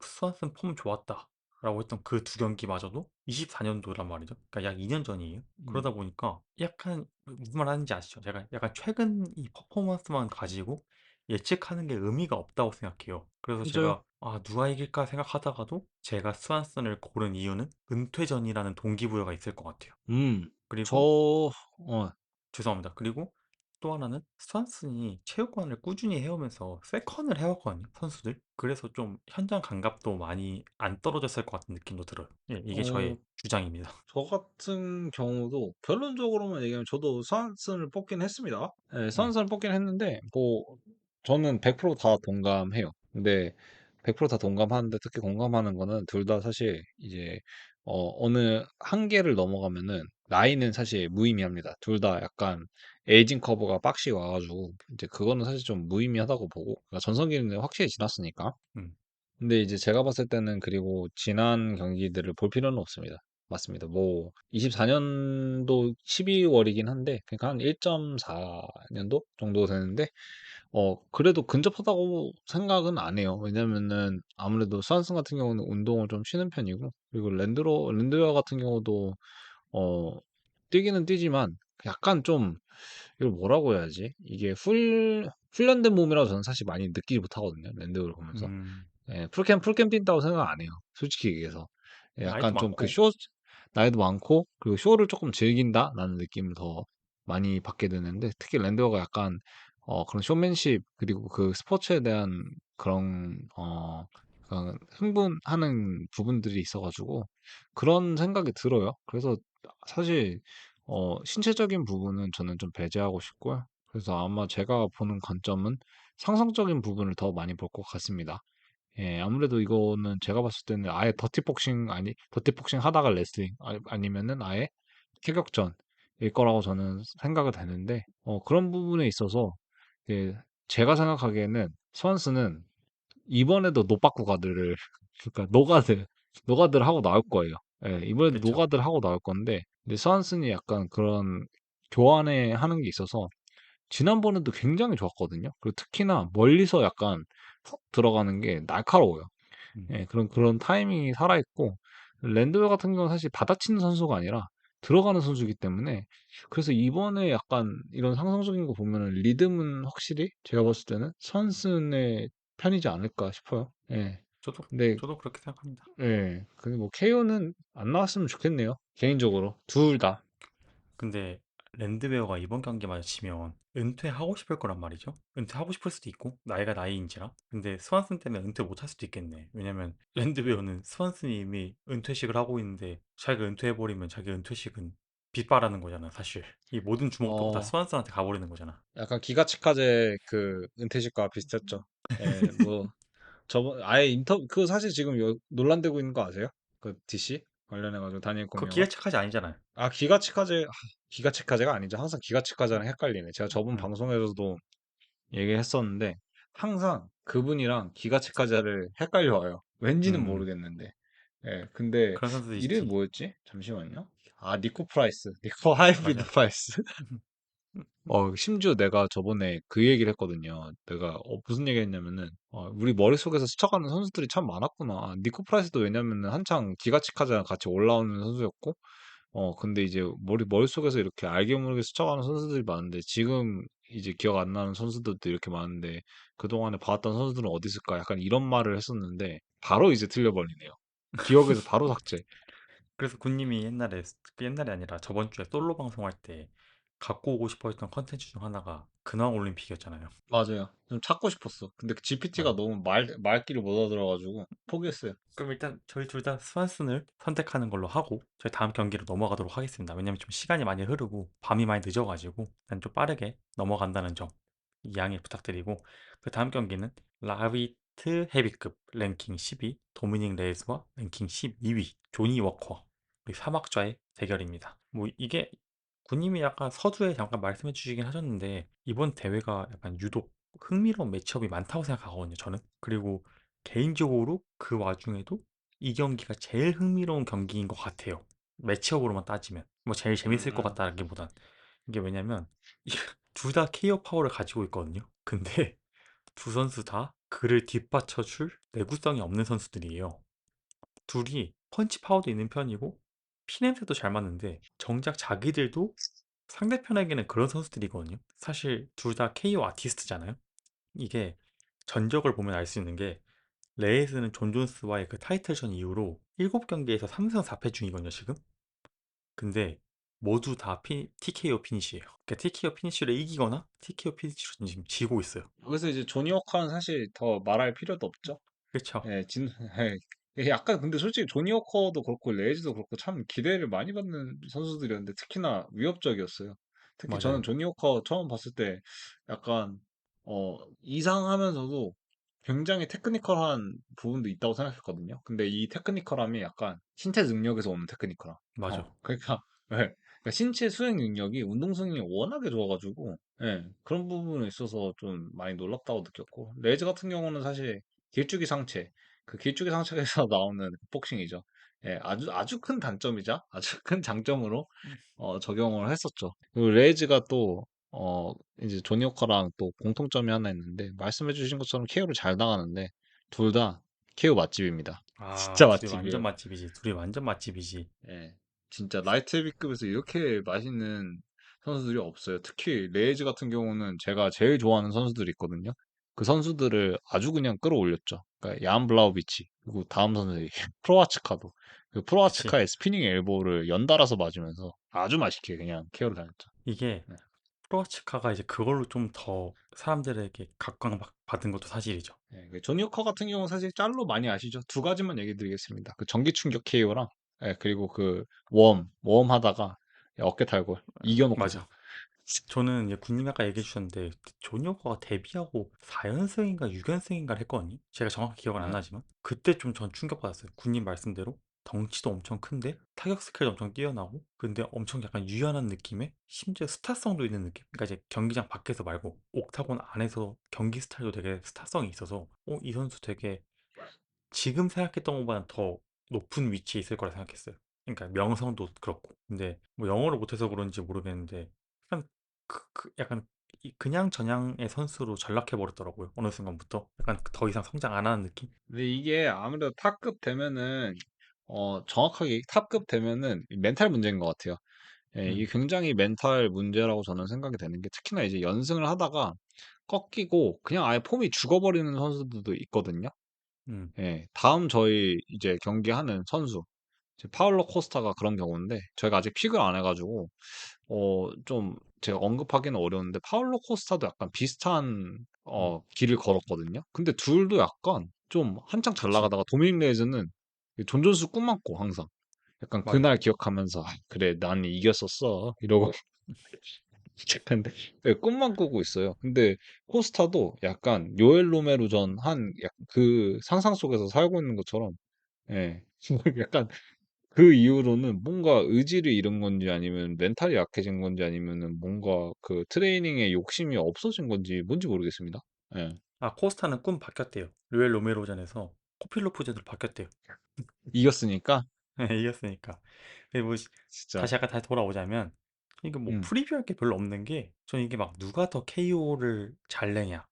스완슨 폼 좋았다라고 했던 그 두 경기마저도 24년도란 말이죠. 그러니까 약 2년 전이에요. 음. 그러다 보니까 약간 무슨 말 하는지 아시죠? 제가 약간 최근 이 퍼포먼스만 가지고 예측하는 게 의미가 없다고 생각해요. 그래서 맞아요. 제가 누가 이길까 생각하다가도 제가 스완슨을 고른 이유는 은퇴전이라는 동기부여가 있을 것 같아요. 음. 저 그리고 어 죄송합니다. 그리고 또 하나는 스완슨이 체육관을 꾸준히 해오면서 세컨을 해왔거든요, 선수들. 그래서 좀 현장 감각도 많이 안 떨어졌을 것 같은 느낌도 들어요. 예, 이게 어 저의 주장입니다. 저 같은 경우도 결론적으로만 얘기하면 저도 스완슨을 뽑긴 했습니다. 예, 네. 스완슨을 뽑긴 했는데 뭐 저는 100%다 동감해요. 근데 100%다 동감하는데 특히 공감하는 거는 둘 다 사실 이제 어느 한계를 넘어가면은 나이는 사실 무의미합니다. 둘 다 약간 에이징 커브가 빡시 와가지고 이제 그거는 사실 좀 무의미하다고 보고 그러니까 전성기는 확실히 지났으니까. 음, 근데 이제 제가 봤을 때는 그리고 지난 경기들을 볼 필요는 없습니다. 맞습니다. 뭐 24년도 12월이긴 한데 그러니까 한 1.4년도 정도 되는데 그래도 근접하다고 생각은 안 해요. 왜냐면은 아무래도 스완슨 같은 경우는 운동을 좀 쉬는 편이고 그리고 랜드웨어 같은 경우도 어 뛰기는 뛰지만 약간 좀 이걸 뭐라고 해야지? 이게 훈련된 몸이라고 저는 사실 많이 느끼지 못하거든요. 랜드웨어를 보면서. 음, 예, 풀캠 뛴다고 생각 안 해요. 솔직히 얘기해서. 예, 나이도 약간 좀 많고, 나이도 많고, 그리고 쇼를 조금 즐긴다라는 느낌을 더 많이 받게 되는데, 특히 랜드워가 약간, 그런 쇼맨십, 그리고 그 스포츠에 대한 그런, 그런 흥분하는 부분들이 있어가지고, 그런 생각이 들어요. 그래서 사실, 신체적인 부분은 저는 좀 배제하고 싶고요. 그래서 아마 제가 보는 관점은 상성적인 부분을 더 많이 볼 것 같습니다. 예, 아무래도 이거는 제가 봤을 때는 아예 더티복싱 하다가 레슬링, 아니면은 아예 태격전일 거라고 저는 생각이 되는데, 그런 부분에 있어서, 예, 제가 생각하기에는 스완스는 이번에도 노빠꾸 가드를, 그러니까 노가드를 하고 나올 거예요. 예, 이번에도 그쵸. 노가드를 하고 나올 건데, 근데 스완슨이 약간 그런 교환에 하는 게 있어서 지난번에도 굉장히 좋았거든요. 그리고 특히나 멀리서 약간 훅 들어가는 게 날카로워요. 음, 예, 그런 타이밍이 살아있고, 랜드웨어 같은 경우는 사실 받아치는 선수가 아니라 들어가는 선수이기 때문에, 그래서 이번에 약간 이런 상성적인 거 보면은 리듬은 확실히 제가 봤을 때는 선슨의 편이지 않을까 싶어요. 예. 저도, 근데, 저도 그렇게 생각합니다. 근데 뭐 KO는 안 나왔으면 좋겠네요. 개인적으로. 둘 다. 근데 랜드베어가 이번 경기만 지면 은퇴하고 싶을 거란 말이죠. 은퇴하고 싶을 수도 있고 나이가 나이인지라. 근데 스완슨 때문에 은퇴 못할 수도 있겠네. 왜냐면 랜드베어는 스완슨이 이미 은퇴식을 하고 있는데 자기가 은퇴해버리면 자기 은퇴식은 빗바라는 거잖아, 사실. 이 모든 주목도가 다 어, 스완슨한테 가버리는 거잖아. 약간 기가치카제 그 은퇴식과 비슷했죠. 예, 뭐, 아예 그 사실 지금 논란되고 있는 거 아세요? 그 DC 관련해가지고 다니엘 그거 코미어가 기회차까지 아니잖아요. 기가치카제가 아니죠. 항상 기가치카제랑 헷갈리네. 제가 저번 음, 방송에서도 얘기했었는데 항상 그분이랑 기가치카제를 헷갈려와요. 왠지는 음, 모르겠는데. 예, 근데 그런 선수도 이름이 있지. 뭐였지? 잠시만요. 아, 니코 프라이스. 니코 하이브리드 맞아. 프라이스. 심지어 내가 저번에 그 얘기를 했거든요. 내가 무슨 얘기 했냐면은 우리 머릿속에서 스쳐가는 선수들이 참 많았구나. 니코 프라이스도 왜냐면은 한창 기가치카즈랑 같이 올라오는 선수였고 근데 이제 머릿속에서 이렇게 알게 모르게 스쳐가는 선수들이 많은데 지금 이제 기억 안 나는 선수들도 이렇게 많은데 그동안에 봤던 선수들은 어디 있을까? 약간 이런 말을 했었는데 바로 이제 틀려버리네요. 기억에서 바로 삭제. 그래서 군님이 옛날에 그 옛날이 아니라 저번 주에 솔로 방송할 때 갖고 오고 싶어 했던 컨텐츠 중 하나가 근황 올림픽이었잖아요. 맞아요. 좀 찾고 싶었어. 근데 그 GPT가 맞아. 너무 말귀를 못 알아들어가지고 포기했어요. 그럼 일단 저희 둘 다 스완슨을 선택하는 걸로 하고 저희 다음 경기로 넘어가도록 하겠습니다. 왜냐면 좀 시간이 많이 흐르고 밤이 많이 늦어가지고 일단 좀 빠르게 넘어간다는 점 양해 부탁드리고 그 다음 경기는 라비트 헤비급 랭킹 12 도미닉 레이스와 랭킹 12위 조니 워커 우리 사막좌의 대결입니다. 뭐 이게 군님이 약간 서두에 잠깐 말씀해 주시긴 하셨는데 이번 대회가 약간 유독 흥미로운 매치업이 많다고 생각하거든요, 저는. 그리고 개인적으로 그 와중에도 이 경기가 제일 흥미로운 경기인 것 같아요. 매치업으로만 따지면. 뭐 제일 재밌을 것 음, 같다기보단. 이게 왜냐면 둘 다 KO 파워를 가지고 있거든요. 근데 두 선수 다 그를 뒷받쳐줄 내구성이 없는 선수들이에요. 둘이 펀치 파워도 있는 편이고 피냄새도 잘 맞는데 정작 자기들도 상대편에게는 그런 선수들이거든요. 사실 둘 다 KO 아티스트잖아요. 이게 전적을 보면 알 수 있는 게 레이스는 존 존스와의 그 타이틀전 이후로 7경기에서 3승 4패 중이거든요, 지금. 근데 모두 다 TKO 피니시예요. 그러니까 TKO 피니시를 이기거나 TKO 피니시로 지금 지고 있어요. 그래서 이제 조니 워커는 사실 더 말할 필요도 없죠. 그렇죠? 예, 예. 약간 근데 솔직히 조니 워커도 그렇고 레이즈도 그렇고 참 기대를 많이 받는 선수들이었는데 특히나 위협적이었어요. 특히 저는 맞아요. 조니 워커 처음 봤을 때 약간 이상하면서도 굉장히 테크니컬한 부분도 있다고 생각했거든요. 근데 이 테크니컬함이 약간 신체 능력에서 오는 테크니컬함. 맞아. 그러니까 예. 그러니까 신체 수행 능력이 운동 수행이 워낙에 좋아가지고 예, 그런 부분에 있어서 좀 많이 놀랍다고 느꼈고 레이즈 같은 경우는 사실 길쭉이 상체 그 길쭉이 상체에서 나오는 복싱이죠. 예, 아주 큰 단점이자 아주 큰 장점으로 적용을 했었죠. 그리고 레이즈가 또 이제 조니 호커랑 또 공통점이 하나 있는데 말씀해주신 것처럼 KO를 잘 당하는데 둘 다 KO 맛집입니다. 아, 진짜 둘이 완전 맛집이에요. 맛집이지. 둘이 완전 맛집이지. 예, 진짜 라이트 헤비급에서 이렇게 맛있는 선수들이 없어요. 특히 레이즈 같은 경우는 제가 제일 좋아하는 선수들이 있거든요. 그 선수들을 아주 그냥 끌어올렸죠. 그러니까 얀 블라우비치 그리고 다음 선수 프로아츠카도 그 그치. 프로아츠카의 스피닝 엘보를 연달아서 맞으면서 아주 맛있게 그냥 케어를 당했죠. 이게 네. 프로아치카가 이제 그걸로 좀 더 사람들에게 각광받은 것도 사실이죠. 예, 그 조니 워커 같은 경우는 사실 짤로 많이 아시죠? 두 가지만 얘기 드리겠습니다. 그 전기 충격 KO랑 그리고 그 웜 하다가 어깨 탈골 이겨놓고서 맞아. 저는 이제 군님 아까 얘기해 주셨는데 조니 워커가 데뷔하고 4연승인가 6연승인가를 했거든요. 제가 정확히 기억은 안 네. 나지만 그때 좀 전 충격받았어요. 군님 말씀대로 덩치도 엄청 큰데 타격 스킬도 엄청 뛰어나고 근데 엄청 약간 유연한 느낌에 심지어 스타성도 있는 느낌. 그러니까 이제 경기장 밖에서 말고 옥타곤 안에서 경기 스타일도 되게 스타성이 있어서 이 선수 되게 지금 생각했던 것보다는 더 높은 위치에 있을 거라 생각했어요. 그러니까 명성도 그렇고. 근데 뭐 영어를 못해서 그런지 모르겠는데 약간 약간 그냥 전향의 선수로 전락해 버렸더라고요. 어느 순간부터 약간 더 이상 성장 안 하는 느낌? 근데 이게 아무래도 탑급 되면은 정확하게 탑급 되면은 멘탈 문제인 것 같아요. 예, 이게 음, 굉장히 멘탈 문제라고 저는 생각이 되는 게 특히나 이제 연승을 하다가 꺾이고 그냥 아예 폼이 죽어버리는 선수들도 있거든요. 음, 예, 다음 저희 이제 경기하는 선수 이제 파울로 코스타가 그런 경우인데 저희가 아직 픽을 안 해가지고 좀 제가 언급하기는 어려운데 파울로 코스타도 약간 비슷한 음, 길을 걸었거든요. 근데 둘도 약간 좀 한창 잘 그치, 나가다가 도미닉 레이즈는 존 존스 꿈 많고 항상 약간 맞아. 그날 기억하면서 "아, 그래 난 이겼었어 이러고 근데 꿈만 꾸고 있어요. 근데 코스타도 약간 요엘 로메로 전 한 그 상상 속에서 살고 있는 것처럼 예. 약간 그 이후로는 뭔가 의지를 잃은 건지 아니면 멘탈이 약해진 건지 아니면은 뭔가 그 트레이닝에 욕심이 없어진 건지 뭔지 모르겠습니다. 예. 아, 코스타는 꿈 바뀌었대요. 르엘 로메로전에서 코필로프제로 바뀌었대요. 이겼으니까 이겼으니까. 그리고 뭐 진짜 다시 아까 다시 돌아오자면 이게 뭐 음. 프리뷰할 게 별로 없는 게 저는 이게 막 누가 더 KO를 잘 내냐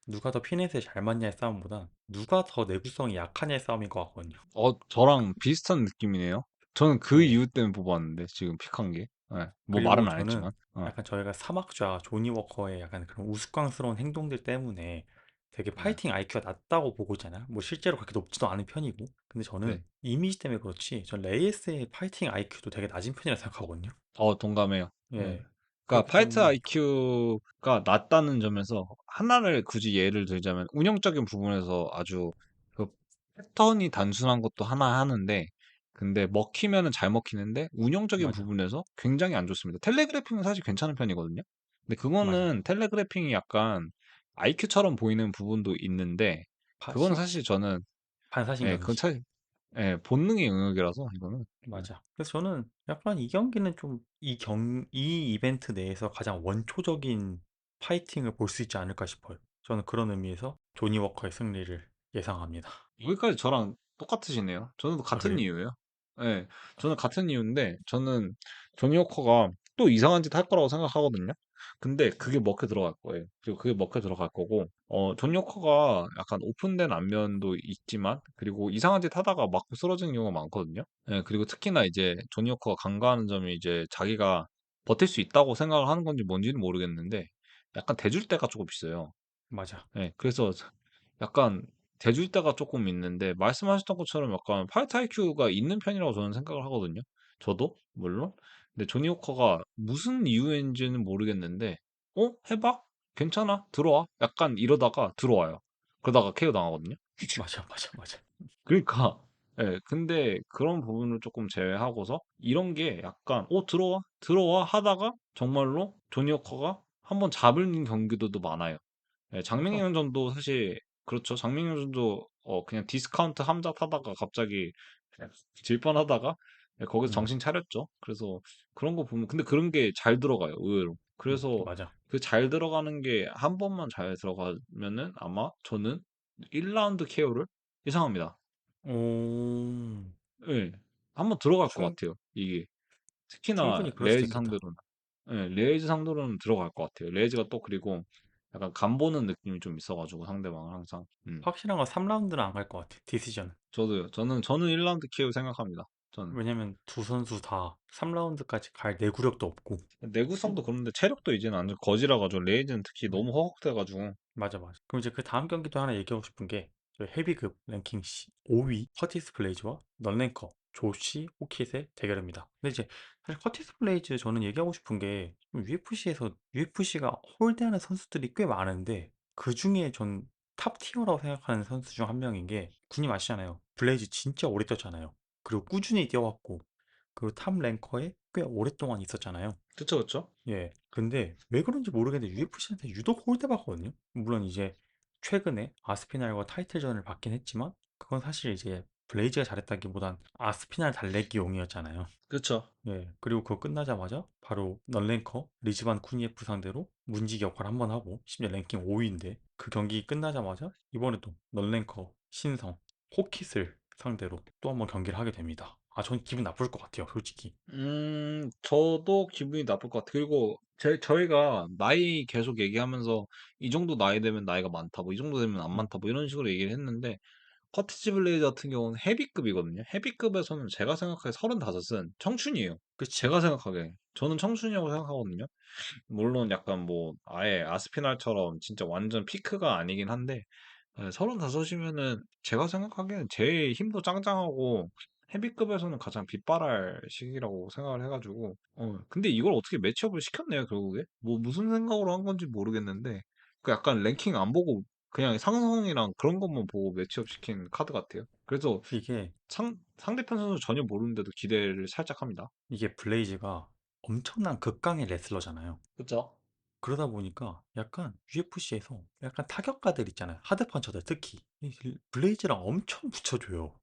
누가 더 피넷에 잘 맞냐의 싸움보다 누가 더 내구성이 약하냐의 싸움인 것 같거든요. 저랑 비슷한 느낌이네요. 저는 그 네. 이유 때문에 뽑았는데 지금 픽한 게. 예. 뭐 그리고 말은 안 저는 했지만. 약간 저희가 사막좌 조니 워커의 약간 그런 우스꽝스러운 행동들 때문에 되게 네. 파이팅 IQ가 낮다고 보고 있잖아요. 뭐 실제로 그렇게 높지도 않은 편이고. 근데 네. 저는 이미지 때문에 그렇지 전 레이스의 파이팅 IQ도 되게 낮은 편이라 생각하거든요. 동감해요. 예. 예. 그러니까 그렇기 파이트 때문에 IQ가 낮다는 점에서 하나를 굳이 예를 들자면 운영적인 부분에서 아주 그 패턴이 단순한 것도 하나 하는데 근데 먹히면은 잘 먹히는데 운영적인 맞아. 부분에서 굉장히 안 좋습니다. 텔레그래핑은 사실 괜찮은 편이거든요. 근데 맞아. 그거는 텔레그래핑이 약간 IQ처럼 보이는 부분도 있는데 파, 그거는 시, 사실 저는 그건 반사신경이지. 사실 본능의 영역이라서 이거는 예. 맞아. 그래서 저는 약간 이 경기는 좀 이 이벤트 내에서 가장 원초적인 파이팅을 볼 수 있지 않을까 싶어요. 저는 그런 의미에서 조니 워커의 승리를 예상합니다. 여기까지 저랑 똑같으시네요. 저는 아, 같은 그래요? 이유예요. 예. 저는 같은 이유인데 저는 조니 워커가 또 이상한 짓 할 거라고 생각하거든요. 근데 그게 먹혀 들어갈 거예요. 그리고 그게 먹혀 들어갈 거고, 존 요커가 약간 오픈된 안면도 있지만, 그리고 이상한 짓 하다가 맞고 쓰러지는 경우가 많거든요. 예, 그리고 특히나 이제 존 요커가 간과하는 점이 이제 자기가 버틸 수 있다고 생각을 하는 건지 뭔지는 모르겠는데, 약간 대줄 때가 조금 있어요. 맞아. 예, 그래서 약간 대줄 때가 조금 있는데, 말씀하셨던 것처럼 약간 파이트 IQ가 있는 편이라고 저는 생각을 하거든요. 저도, 물론. 근데 조니 호커가 무슨 이유인지는 모르겠는데, 해봐? 괜찮아? 들어와? 약간 이러다가 들어와요. 그러다가 KO 당하거든요. 맞아, 맞아, 맞아. 그러니까, 예, 근데 그런 부분을 조금 제외하고서, 이런 게 약간, 들어와? 들어와? 하다가, 정말로 조니 호커가 한번 잡은 경기도도 많아요. 예, 맞아. 장명현전도 사실 그렇죠. 장명현전도 그냥 디스카운트 함잡하다가 갑자기 그냥 질 뻔하다가 예, 거기서 음, 정신 차렸죠. 그래서 그런 거 보면 근데 그런 게 잘 들어가요. 의외로. 그래서 맞아. 그 잘 들어가는 게 한 번만 잘 들어가면은 아마 저는 1라운드 KO를 예상합니다. 오, 예. 한번 들어갈 것 충, 같아요. 이게 특히나 충분히 그럴 수도 레이즈 있겠다. 상대로는. 예, 레이즈 상대로는 들어갈 것 같아요. 레이즈가 또 그리고 약간 간 보는 느낌이 좀 있어가지고 상대방은 항상. 확실한 건 3라운드는 안 갈 것 같아, 디시전. 저도요. 저는 1라운드 KO 생각합니다. 저는 왜냐면 두 선수 다 3라운드까지 갈 내구력도 없고. 내구성도 그런데 체력도 이제는 완전 거지라 가지고 레이즈는 특히 네, 너무 허걱대가지고. 맞아, 맞아. 그럼 이제 그 다음 경기도 하나 얘기하고 싶은 게, 저 헤비급 랭킹 5위 커티스 블레이즈와 넌랭커 조시 호킷의 대결입니다. 근데 이제 사실 커티스 블레이즈 저는 얘기하고 싶은 게, UFC에서 UFC가 홀대하는 선수들이 꽤 많은데, 그 중에 전 탑 티어라고 생각하는 선수 중 한 명인 게, 군님 아시잖아요. 블레이즈 진짜 오래 뛰었잖아요. 그리고 꾸준히 뛰어왔고, 그리고 탑 랭커에 꽤 오랫동안 있었잖아요. 그쵸, 그쵸? 예. 근데 왜 그런지 모르겠는데 UFC한테 유독 홀대받거든요. 물론 이제 최근에 아스피날과 타이틀전을 받긴 했지만, 그건 사실 이제 블레이즈가 잘했다기보단 아스피날 달래기용이었잖아요. 그쵸. 예. 그리고 그거 끝나자마자 바로 넌랭커 리즈반 쿠니에프 상대로 문지기 역할 한 번 하고, 심지어 랭킹 5위인데, 그 경기 끝나자마자 이번에 또 넌랭커 신성 호킷을 상대로 또 한 번 경기를 하게 됩니다. 아, 전 기분 나쁠 것 같아요, 솔직히. 저도 기분이 나쁠 것 같아요. 그리고 저희가 나이 계속 얘기하면서 이 정도 나이 되면 나이가 많다, 뭐 이 정도 되면 안 음, 많다, 뭐 이런 식으로 얘기를 했는데, 커티지 블레이즈 같은 경우는 헤비급이거든요. 헤비급에서는 제가 생각하기에 35은 청춘이에요. 그치. 제가 생각하기에. 저는 청춘이라고 생각하거든요. 물론 약간 뭐 아예 아스피날처럼 진짜 완전 피크가 아니긴 한데 35이면은 제가 생각하기에는 제일 힘도 짱짱하고 헤비급에서는 가장 빛발할 시기라고 생각을 해가지고 근데 이걸 어떻게 매치업을 시켰네요 결국에 뭐 무슨 생각으로 한 건지 모르겠는데 그 약간 랭킹 안 보고 그냥 상성이랑 그런 것만 보고 매치업 시킨 카드 같아요. 그래서 이게 상대편 선수 전혀 모르는데도 기대를 살짝 합니다. 이게 블레이즈가 엄청난 극강의 레슬러잖아요. 그쵸? 그러다 보니까 약간 UFC에서 약간 타격가들 있잖아요. 하드펀쳐들 특히. 이 블레이즈랑 엄청 붙여줘요.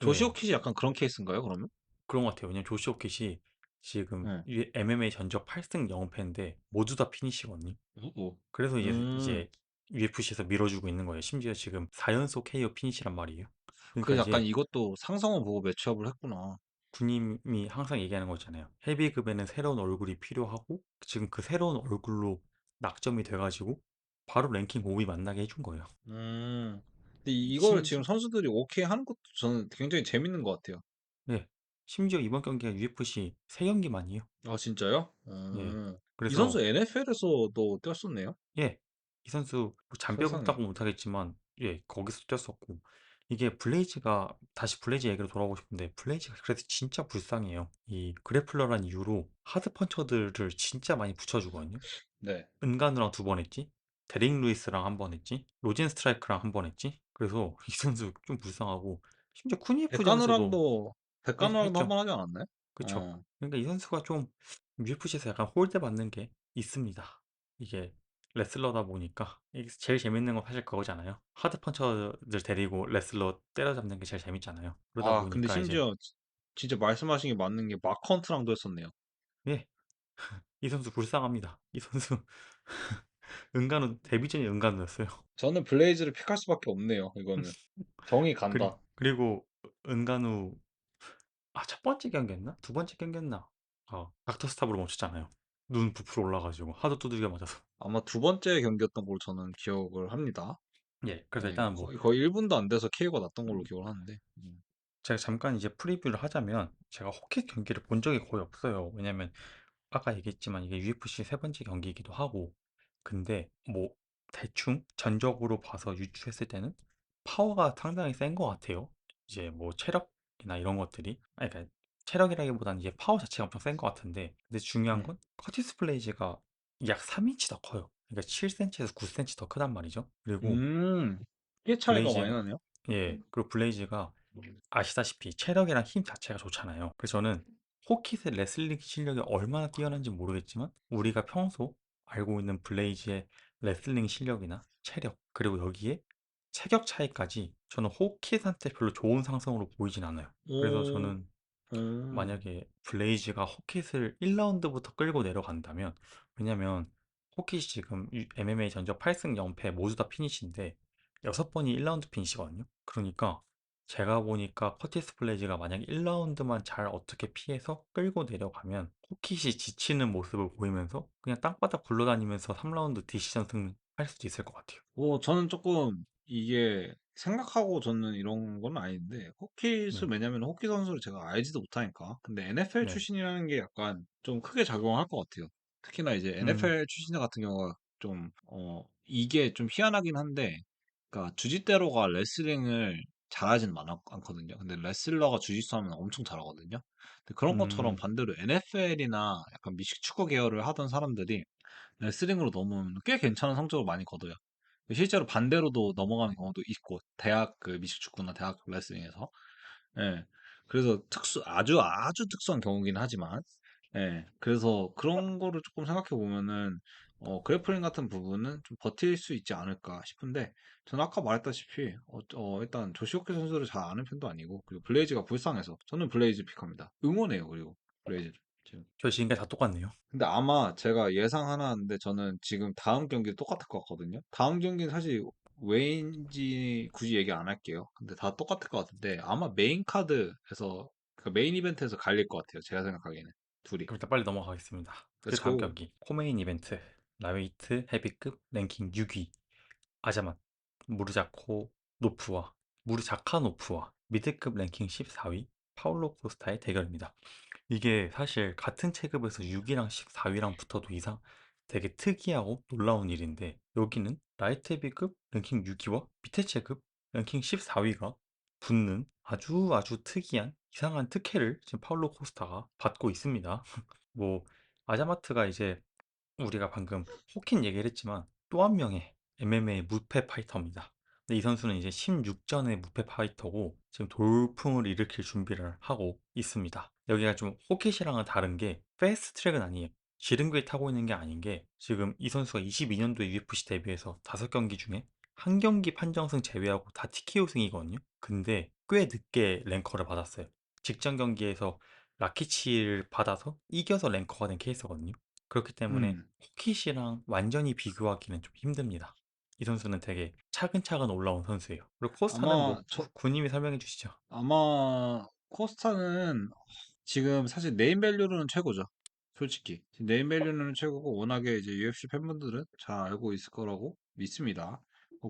조시오 예. kit이 약간 그런 케이스인가요, 그러면? 그런 것 같아요. 왜냐면 조시 오킷이 지금 네. MMA 전적 8승 0패인데 모두 다 피니시거든요. 누구? 그래서 음, 이제 UFC에서 밀어주고 있는 거예요. 심지어 지금 4연속 KO 피니시란 말이에요. 그러니까 그 약간 이제 이것도 상성을 보고 매치업을 했구나. 군님이 항상 얘기하는 거 있잖아요. 헤비급에는 새로운 얼굴이 필요하고, 지금 그 새로운 얼굴로 낙점이 돼가지고 바로 랭킹 5위 만나게 해준 거예요. 근데 이걸 지금 심지, 선수들이 오케이 하는 것도 저는 굉장히 재밌는 것 같아요. 네. 심지어 이번 경기가 UFC 3경기만이에요. 아, 진짜요? 예. 이 선수 그래서, NFL에서도 뛰었었네요? 예. 이 선수 뭐 세상에. 잔뼈국다고 못하겠지만, 예, 거기서 뛰었었고. 이게 블레이즈가, 다시 블레이즈 얘기로 돌아오고 싶은데, 블레이즈가 그래서 진짜 불쌍해요. 이 그래플러란 이유로 하드펀쳐들을 진짜 많이 붙여주거든요. 네. 은간우랑 2번 했지. 데릭 루이스랑 한 번 했지. 로젠 스트라이크랑 한 번 했지. 그래서 이 선수 좀 불쌍하고, 심지어 쿠니에프전에서도 백가누랑도, 백가누랑도 한 했죠. 번 하지 않았나요? 그쵸. 어. 그러니까 이 선수가 좀 UFC에서 약간 홀대 받는 게 있습니다. 이게 레슬러다 보니까 이게 제일 재밌는 건 사실 그거잖아요. 하드 펀쳐들 데리고 레슬러 때려잡는 게 제일 재밌잖아요. 그러다 아, 근데 보니까 이제, 심지어 진짜 말씀하신 게 맞는 게 마컨트랑도 했었네요. 예, 이 선수 불쌍합니다. 이 선수 은간우 데뷔전이 은간우였어요. 저는 블레이즈를 픽할 수밖에 없네요, 이거는. 정이 간다. 그리고 은간우, 첫 번째 경기였나? 두 번째 경기였나? 닥터 스탑으로 멈췄잖아요. 눈 부풀어 올라 가지고 하도 두들겨 맞아서. 아마 두 번째 경기였던 걸로 저는 기억을 합니다. 예. 그래서 예. 일단은 뭐 거의 1 분도 안 돼서 KO가 났던 걸로 기억을 하는데. 제가 잠깐 이제 프리뷰를 하자면 제가 호킷 경기를 본 적이 거의 없어요. 왜냐면 아까 얘기했지만 이게 UFC 세 번째 경기이기도 하고, 근데 뭐 대충 전적으로 봐서 유추했을 때는 파워가 상당히 센 것 같아요. 이제 뭐 체력이나 이런 것들이, 아니 그러니까 체력이라기보다는 이제 파워 자체가 엄청 센 것 같은데, 근데 중요한 네. 건 커티스 블레이즈가 약 3인치 더 커요. 그러니까 7cm에서 9cm 더 크단 말이죠. 그리고 음. 꽤 차이가 많이 블레이즈가, 나네요. 예, 그리고 블레이즈가 아시다시피 체력이랑 힘 자체가 좋잖아요. 그래서 저는 호kit의 레슬링 실력이 얼마나 뛰어난지 모르겠지만 우리가 평소 알고 있는 블레이즈의 레슬링 실력이나 체력, 그리고 여기에 체격 차이까지 저는 호kit한테 별로 좋은 상성으로 보이진 않아요. 그래서 오. 저는 오. 만약에 블레이즈가 호킷을 1라운드부터 끌고 내려간다면, 왜냐면 호킷이 지금 MMA 전적 8승 0패 모두 다 피니시인데 6번이 1라운드 피니시거든요. 그러니까 제가 보니까 커티스 블레이즈가 만약에 1라운드만 잘 어떻게 피해서 끌고 내려가면 호킷이 지치는 모습을 보이면서 그냥 땅바닥 굴러다니면서 3라운드 디시전 승할 수도 있을 것 같아요. 저는 조금 이게 생각하고 저는 이런 건 아닌데 네, 호키스 왜냐면 호키 선수를 제가 알지도 못하니까. 근데 NFL 네, 출신이라는 게 약간 좀 크게 작용할 것 같아요. 특히나 이제 음, NFL 출신들 같은 경우가 좀 이게 좀 희한하긴 한데 그러니까 주짓대로가 레슬링을 잘하진 않거든요. 근데 레슬러가 주짓수 하면 엄청 잘하거든요. 근데 그런 것처럼 음, 반대로 NFL이나 약간 미식축구 계열을 하던 사람들이 레슬링으로 넘으면 꽤 괜찮은 성적을 많이 거둬요. 실제로 반대로도 넘어가는 경우도 있고, 대학 그 미식축구나 대학 레슬링에서. 예. 그래서 아주 아주 특수한 경우긴 하지만, 예. 그래서 그런 거를 조금 생각해 보면은, 그래플링 같은 부분은 좀 버틸 수 있지 않을까 싶은데, 저는 아까 말했다시피, 일단 조시오키 선수를 잘 아는 편도 아니고, 그리고 블레이즈가 불쌍해서, 저는 블레이즈 픽합니다. 응원해요, 그리고, 블레이즈. 저 지금까지 다 똑같네요. 근데 아마 제가 예상 하나 하는데 저는 지금 다음 경기 똑같을 것 같거든요. 다음 경기는 사실 왜인지 굳이 얘기 안 할게요. 근데 다 똑같을 것 같은데 아마 메인 카드에서 그 메인 이벤트에서 갈릴 것 같아요. 제가 생각하기에는 둘이. 그럼 일단 빨리 넘어가겠습니다. 그 Let's 다음 go. 경기 코메인 이벤트, 라웨이트 헤비급 랭킹 6위 아자맛 무르자코 노프와 무르자카노프와 미드급 랭킹 14위 파울로 코스타의 대결입니다. 이게 사실 같은 체급에서 6위랑 14위랑 붙어도 이상 되게 특이하고 놀라운 일인데, 여기는 라이트 헤비급 랭킹 6위와 밑에 체급 랭킹 14위가 붙는 아주 아주 특이한 이상한 특혜를 지금 파울로 코스타가 받고 있습니다. 뭐 아자마트가 이제 우리가 방금 호킨 얘기를 했지만 또 한 명의 MMA 무패 파이터입니다. 근데 이 선수는 이제 16전의 무패 파이터고 지금 돌풍을 일으킬 준비를 하고 있습니다. 여기가 좀 호kit이랑은 다른 게 패스트 트랙은 아니에요. 지름길 타고 있는 게 아닌 게, 지금 이 선수가 22년도에 UFC 데뷔해서 5경기 중에 한 경기 판정승 제외하고 다 TKO 승이거든요. 근데 꽤 늦게 랭커를 받았어요. 직전 경기에서 라키치를 받아서 이겨서 랭커가 된 케이스거든요. 그렇기 때문에 음. 호킷이랑 완전히 비교하기는 좀 힘듭니다. 이 선수는 되게 차근차근 올라온 선수예요. 그리고 코스타는 아마 뭐 군님이 설명해 주시죠. 코스타는 지금 사실 네임 밸류로는 최고죠. 솔직히. 네임 밸류는 최고고 워낙에 이제 UFC 팬분들은 잘 알고 있을 거라고 믿습니다.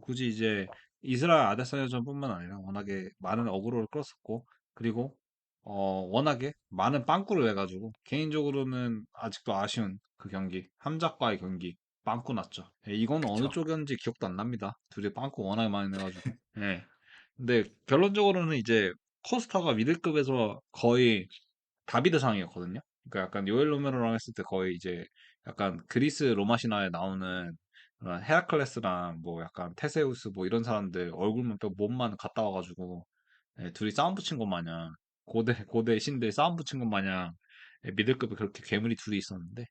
굳이 이제 이스라엘 아데사야전뿐만 아니라 워낙에 많은 어그로를 끌었었고 그리고 워낙에 많은 빵꾸를 내가지고 개인적으로는 아직도 아쉬운 그 경기 함작과의 경기 빵꾸 났죠. 예, 이거는 어느 그쵸. 쪽이었는지 기억도 안 납니다. 둘이 빵꾸 워낙에 많이 내가지고. 예. 근데 결론적으로는 이제 코스타가 미들급에서 거의 다비드상이었거든요. 그러니까 약간 요엘 로메로랑 했을 때 거의 이제 약간 그리스 로마 신화에 나오는 그런 헤라클레스랑 뭐 약간 테세우스 뭐 이런 사람들 얼굴만 빼고 몸만 갔다 와가지고 예, 둘이 싸움 붙인 것 마냥 고대 신들 싸움 붙인 것 마냥 미들급에 그렇게 괴물이 둘이 있었는데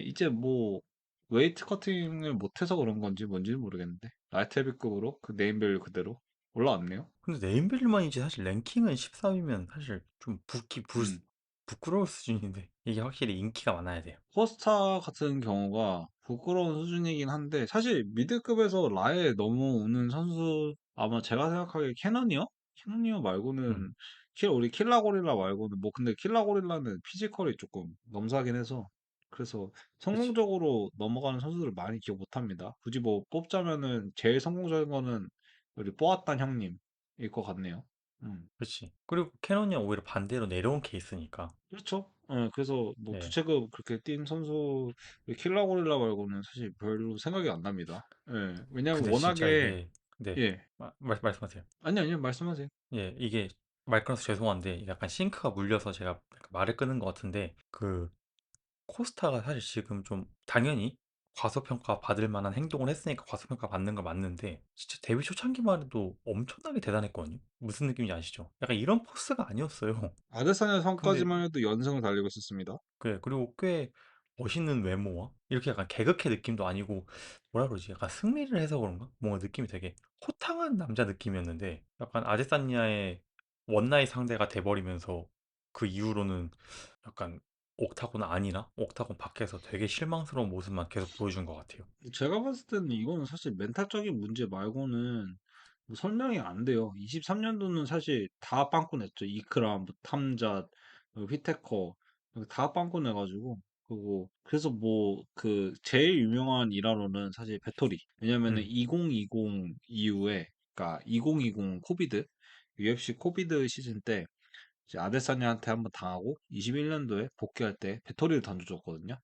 이제 뭐 웨이트 커팅을 못해서 그런 건지 뭔지는 모르겠는데 라이트 헤비급으로 그 네임밸류 그대로 올라왔네요. 근데 네임밸류만이지 사실 랭킹은 14위면 사실 좀 음. 부끄러울 수준인데, 이게 확실히 인기가 많아야 돼요. 포스타 같은 경우가 부끄러운 수준이긴 한데 사실 미드급에서 라에 넘어오는 선수 아마 제가 생각하기에 캐논이요? 캐논이요 음. 말고는 우리 킬라 고릴라 말고는 뭐 근데 킬라 고릴라는 피지컬이 조금 넘사긴 해서 그래서 그치. 성공적으로 넘어가는 선수들을 많이 기억 못 합니다. 굳이 뭐 뽑자면은 제일 성공적인 거는 우리 뽀았단 형님일 것 같네요. 음. 그치. 그리고 캐논이 오히려 반대로 내려온 케이스니까. 그렇죠. 예, 그래서 뭐 예. 주체급 그렇게 뛴 선수 킬라 고릴라 말고는 사실 별로 생각이 안 납니다. 예, 왜냐면 근데 진짜 워낙에 이게, 네. 예, 말씀하세요. 아니요, 말씀하세요. 예, 이게 말 끊어서 죄송한데 약간 싱크가 물려서 제가 약간 말을 끊은 것 같은데 그 코스타가 사실 지금 좀 당연히 과소평가 받을 만한 행동을 했으니까 과소평가 받는 거 맞는데 진짜 데뷔 초창기만 해도 엄청나게 대단했거든요. 무슨 느낌인지 아시죠? 약간 이런 포스가 아니었어요. 아데사냐 근데 선까지만 해도 연승을 달리고 있었습니다. 그래, 그리고 꽤 멋있는 외모와 이렇게 약간 개그캐 느낌도 아니고 뭐라 그러지? 약간 승리를 해서 그런가? 뭔가 느낌이 되게 호탕한 남자 느낌이었는데 약간 아데사니아의 원나잇 상대가 돼버리면서 그 이후로는 약간 옥타곤 아니나 옥타곤 밖에서 되게 실망스러운 모습만 계속 보여준 것 같아요. 제가 봤을 때는 이거는 사실 멘탈적인 문제 말고는 뭐 설명이 안 돼요. 23년도는 사실 다 빵꾸 냈죠. 이크람, 뭐 탐잣, 휘테커 다 빵꾸 내가지고 그리고 그래서 뭐 그 제일 유명한 일화로는 사실 배터리. 왜냐면은 음, 2020 이후에 그러니까 2020 코비드 UFC 코비드 시즌 때 이제 아데사냐한테 한번 당하고 21년도에 복귀할 때 배터리를 던져줬거든요.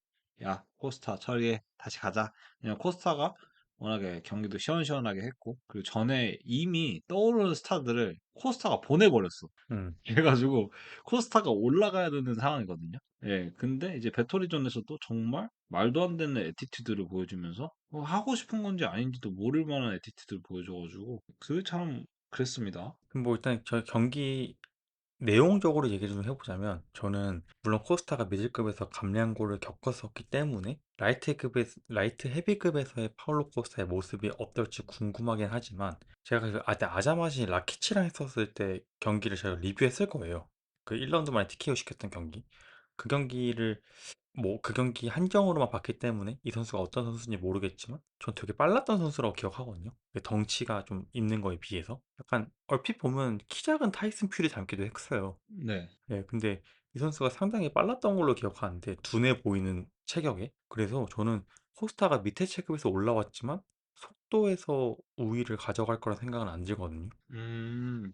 야, 코스타 처리해. 다시 가자. 그냥 코스타가 워낙에 경기도 시원시원하게 했고, 그리고 전에 이미 떠오르는 스타들을 코스타가 보내버렸어. 음. 그래가지고 코스타가 올라가야 되는 상황이거든요. 예, 근데 이제 배터리전에서도 정말 말도 안 되는 애티튜드를 보여주면서 하고 싶은 건지 아닌지도 모를 만한 애티튜드를 보여줘가지고 그게 참 그랬습니다. 그럼 뭐 일단 저 경기 내용적으로 얘기를 좀 해보자면 저는 물론 코스타가 미들급에서 감량고를 겪었었기 때문에 라이트 헤비급에서의 파울로 코스타의 모습이 어떨지 궁금하긴 하지만 제가 그 아자마시 라키치랑 했었을 때 경기를 제가 리뷰했을 거예요. 그 1라운드 만에 TKO 시켰던 경기. 그 경기를 뭐 그 경기 한정으로만 봤기 때문에 이 선수가 어떤 선수인지 모르겠지만 전 되게 빨랐던 선수라고 기억하거든요. 그 덩치가 좀 있는 거에 비해서 약간 얼핏 보면 키 작은 타이슨 퓨리 닮기도 했어요. 네. 예, 근데 이 선수가 상당히 빨랐던 걸로 기억하는데 둔해 보이는 체격에 그래서 저는 코스타가 밑에 체급에서 올라왔지만 속도에서 우위를 가져갈 거라 생각은 안 들거든요. 음,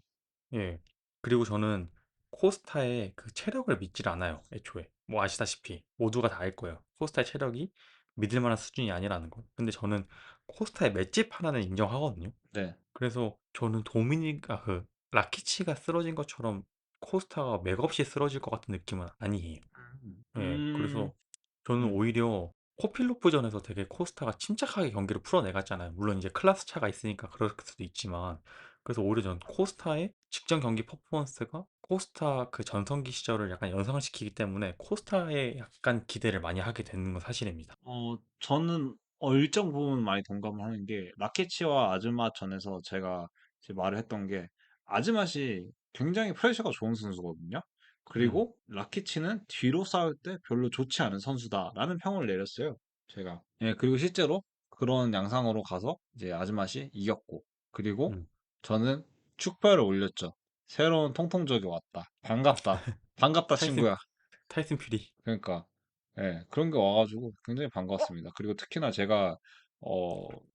예. 그리고 저는 코스타의 그 체력을 믿질 않아요. 애초에. 뭐 아시다시피 모두가 다 알 거예요. 코스타의 체력이 믿을 만한 수준이 아니라는 거. 근데 저는 코스타의 맷집 하나는 인정하거든요. 네. 그래서 저는 도미니가 그 라키치가 쓰러진 것처럼 코스타가 맥없이 쓰러질 것 같은 느낌은 아니에요. 예. 음, 그래서 저는 음. 오히려 코필로프전에서 되게 코스타가 침착하게 경기를 풀어내갔잖아요. 물론 이제 클래스 차가 있으니까 그럴 수도 있지만 그래서 오히려 전 코스타의 직전 경기 퍼포먼스가 코스타 그 전성기 시절을 약간 연상시키기 때문에 코스타에 약간 기대를 많이 하게 되는 건 사실입니다. 저는 일정 부분 많이 동감을 하는 게, 라케치와 아즈마 전에서 제가 이제 말을 했던 게, 아즈맛이 굉장히 프레셔가 좋은 선수거든요. 음, 그리고 라키치는 뒤로 싸울 때 별로 좋지 않은 선수다라는 평을 내렸어요. 제가. 예, 그리고 실제로 그런 양상으로 가서 이제 아즈맛이 이겼고, 그리고 음. 저는 축배를 올렸죠. 새로운 통통적이 왔다. 반갑다. 반갑다, 타이슨 친구야. 타이슨 퓨리. 그러니까 예, 그런 게 와가지고 굉장히 반가웠습니다. 그리고 특히나 제가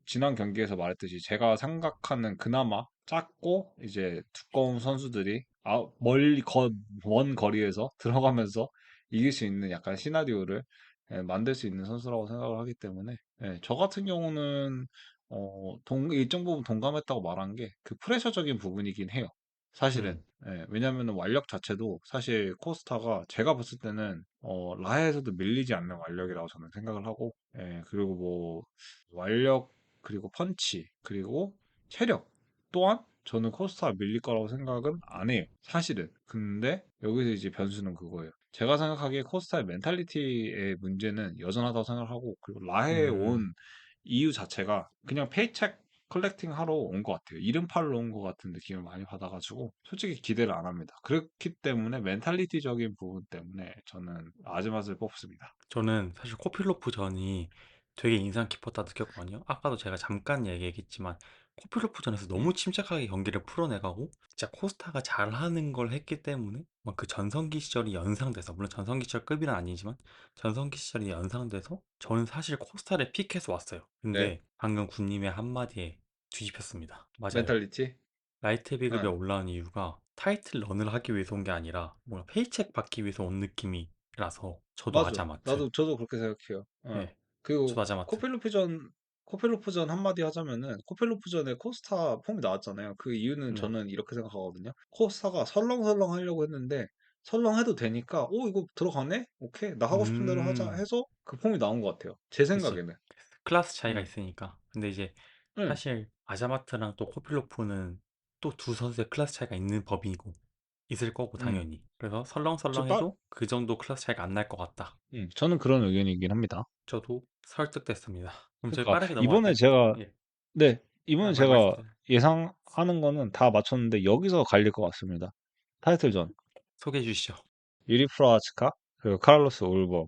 지난 경기에서 말했듯이 제가 생각하는 그나마 작고 이제 두꺼운 선수들이 먼 거리에서 들어가면서 이길 수 있는 약간 시나리오를 만들 수 있는 선수라고 생각을 하기 때문에 저 같은 경우는 일정 부분 동감했다고 말한 게 그 프레셔적인 부분이긴 해요. 사실은. 음. 왜냐면은 완력 자체도 사실 코스타가 제가 봤을 때는 라해에서도 밀리지 않는 완력이라고 저는 생각을 하고, 그리고 뭐 완력 그리고 펀치 그리고 체력 또한 저는 코스타가 밀릴 거라고 생각은 안 해요. 사실은. 근데 여기서 이제 변수는 그거예요. 제가 생각하기에 코스타의 멘탈리티의 문제는 여전하다고 생각하고, 그리고 라해에 음. 온 이유 자체가 그냥 페이책 컬렉팅 하러 온 것 같아요. 이름 팔러 온 것 같은 느낌을 많이 받아가지고 솔직히 기대를 안 합니다. 그렇기 때문에 멘탈리티적인 부분 때문에 저는 아즈맛을 뽑습니다. 저는 사실 코필로프 전이 되게 인상 깊었다 느꼈거든요. 아까도 제가 잠깐 얘기했지만 코필로프전에서 너무 침착하게 경기를 풀어내가고 진짜 코스타가 잘하는 걸 했기 때문에 막 그 전성기 시절이 연상돼서, 물론 전성기 시절급은 아니지만 전성기 시절이 연상돼서 저는 사실 코스타를 픽해서 왔어요. 네. 근데 방금 군님의 한마디에 뒤집혔습니다. 맞아요. 멘탈리티? 라이트 비급에 예. 올라온 이유가 타이틀 런을 하기 위해서 온 게 아니라 뭔가 페이책 받기 위해서 온 느낌이라서 저도 맞아. 아자마트. 저도 그렇게 생각해요. 어. 예, 저도 그리고 아자마트. 코펠로프전 한마디 하자면은 코펠로프전에 코스타 폼이 나왔잖아요. 그 이유는 네. 저는 이렇게 생각하거든요. 코스타가 설렁설렁 하려고 했는데 설렁해도 되니까 이거 들어가네? 오케이. 나 하고 싶은 대로 하자 음, 해서 그 폼이 나온 것 같아요. 제 그치. 생각에는. 클래스 차이가 음. 있으니까. 근데 이제 네. 사실 아자마트랑 또 코필로프는 또 두 선수의 클래스 차이가 있는 법이고 있을 거고 음. 당연히. 그래서 저 빠, 설렁설렁해도 그 정도 클래스 차이가 안 날 것 같다. 저는 그런 의견이긴 합니다. 저도 설득됐습니다. 그럼 저희 그러니까 빠르게 이번에 넘어갈까요? 제가 예. 네, 이번에 제가 말씀하세요. 예상하는 거는 다 맞췄는데 여기서 갈릴 것 같습니다. 타이틀전. 소개해 주시죠. 유리 프로아츠카 그리고 카를로스 올버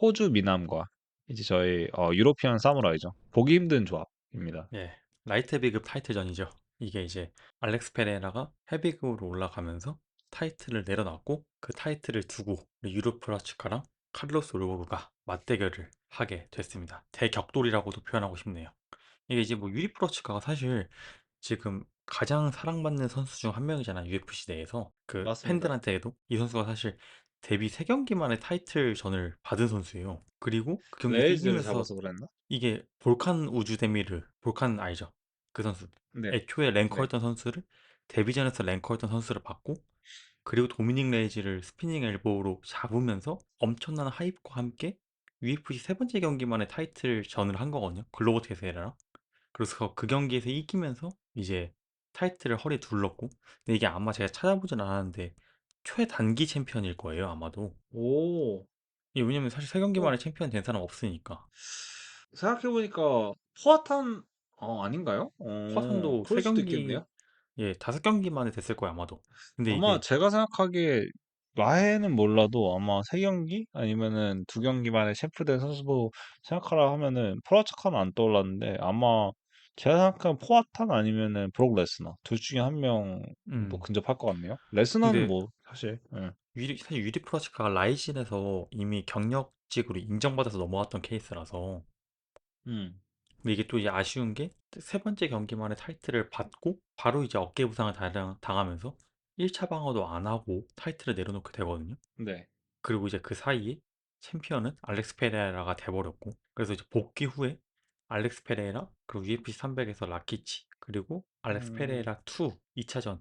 호주 미남과 이제 저희 유로피언 사무라이죠. 보기 힘든 조합입니다. 예. 라이트 비급 타이틀전이죠. 이게 이제 알렉스 페레라가 헤비급으로 올라가면서 타이틀을 내려놨고 그 타이틀을 두고 유르프라치카랑 카를로스 올보르가 맞대결을 하게 됐습니다. 대격돌이라고도 표현하고 싶네요. 이게 이제 뭐 유리프로치카가 사실 지금 가장 사랑받는 선수 중 한 명이잖아, UFC 내에서. 그 맞습니다. 팬들한테도 이 선수가 사실 데뷔 3경기 만에 타이틀전을 받은 선수예요. 그리고 그 경기에서 레이즈를 이기면서 잡아서 그랬나? 이게 볼칸 우주데미르, 볼칸 알죠? 그 선수. 네, 애초에 네. 랭커였던 선수를 데뷔전에서 랭커였던 선수를 받고 그리고 도미닉 레이지를 스피닝 엘보로 잡으면서 엄청난 하이프과 함께 UFC 세 번째 경기 만에 타이틀전을 한 거거든요. 글로버 테세라랑. 그래서 그 경기에서 이기면서 이제 타이틀을 허리에 둘렀고 근데 이게 아마 제가 찾아보진 않았는데 최단기 챔피언일 거예요, 아마도. 오, 이게 왜냐면 사실 세 경기 어, 만에 챔피언 된 사람 없으니까. 생각해보니까 포아탄, 아닌가요? 화산도 그럴 세 수도 있겠네요. 경기, 예, 5경기 만에 됐을 거예요, 아마도. 근데 아마 이게 제가 생각하기에 라해는 몰라도 아마 세 경기 아니면은 두 경기 만에 셰프된 선수로 생각하라 하면은 프라츠카는 안 떠올랐는데 아마 제가 생각한 포아탄 아니면은 브록 레스너 둘 중에 한 명도 음 근접할 것 같네요. 레스너는 근데 뭐 사실 사실 유리 프라치카가 라이신에서 이미 경력직으로 인정받아서 넘어왔던 케이스라서 음, 근데 이게 또 이제 아쉬운 게 세 번째 경기 만에 타이틀을 받고 바로 이제 어깨 부상을 당하면서 1차 방어도 안 하고 타이틀을 내려놓게 되거든요. 네. 그리고 이제 그 사이에 챔피언은 알렉스 페레라가 돼버렸고 그래서 이제 복귀 후에 알렉스 페레라 그리고 UFC 300에서 라키치 그리고 알렉스 음, 페레라 2 2차전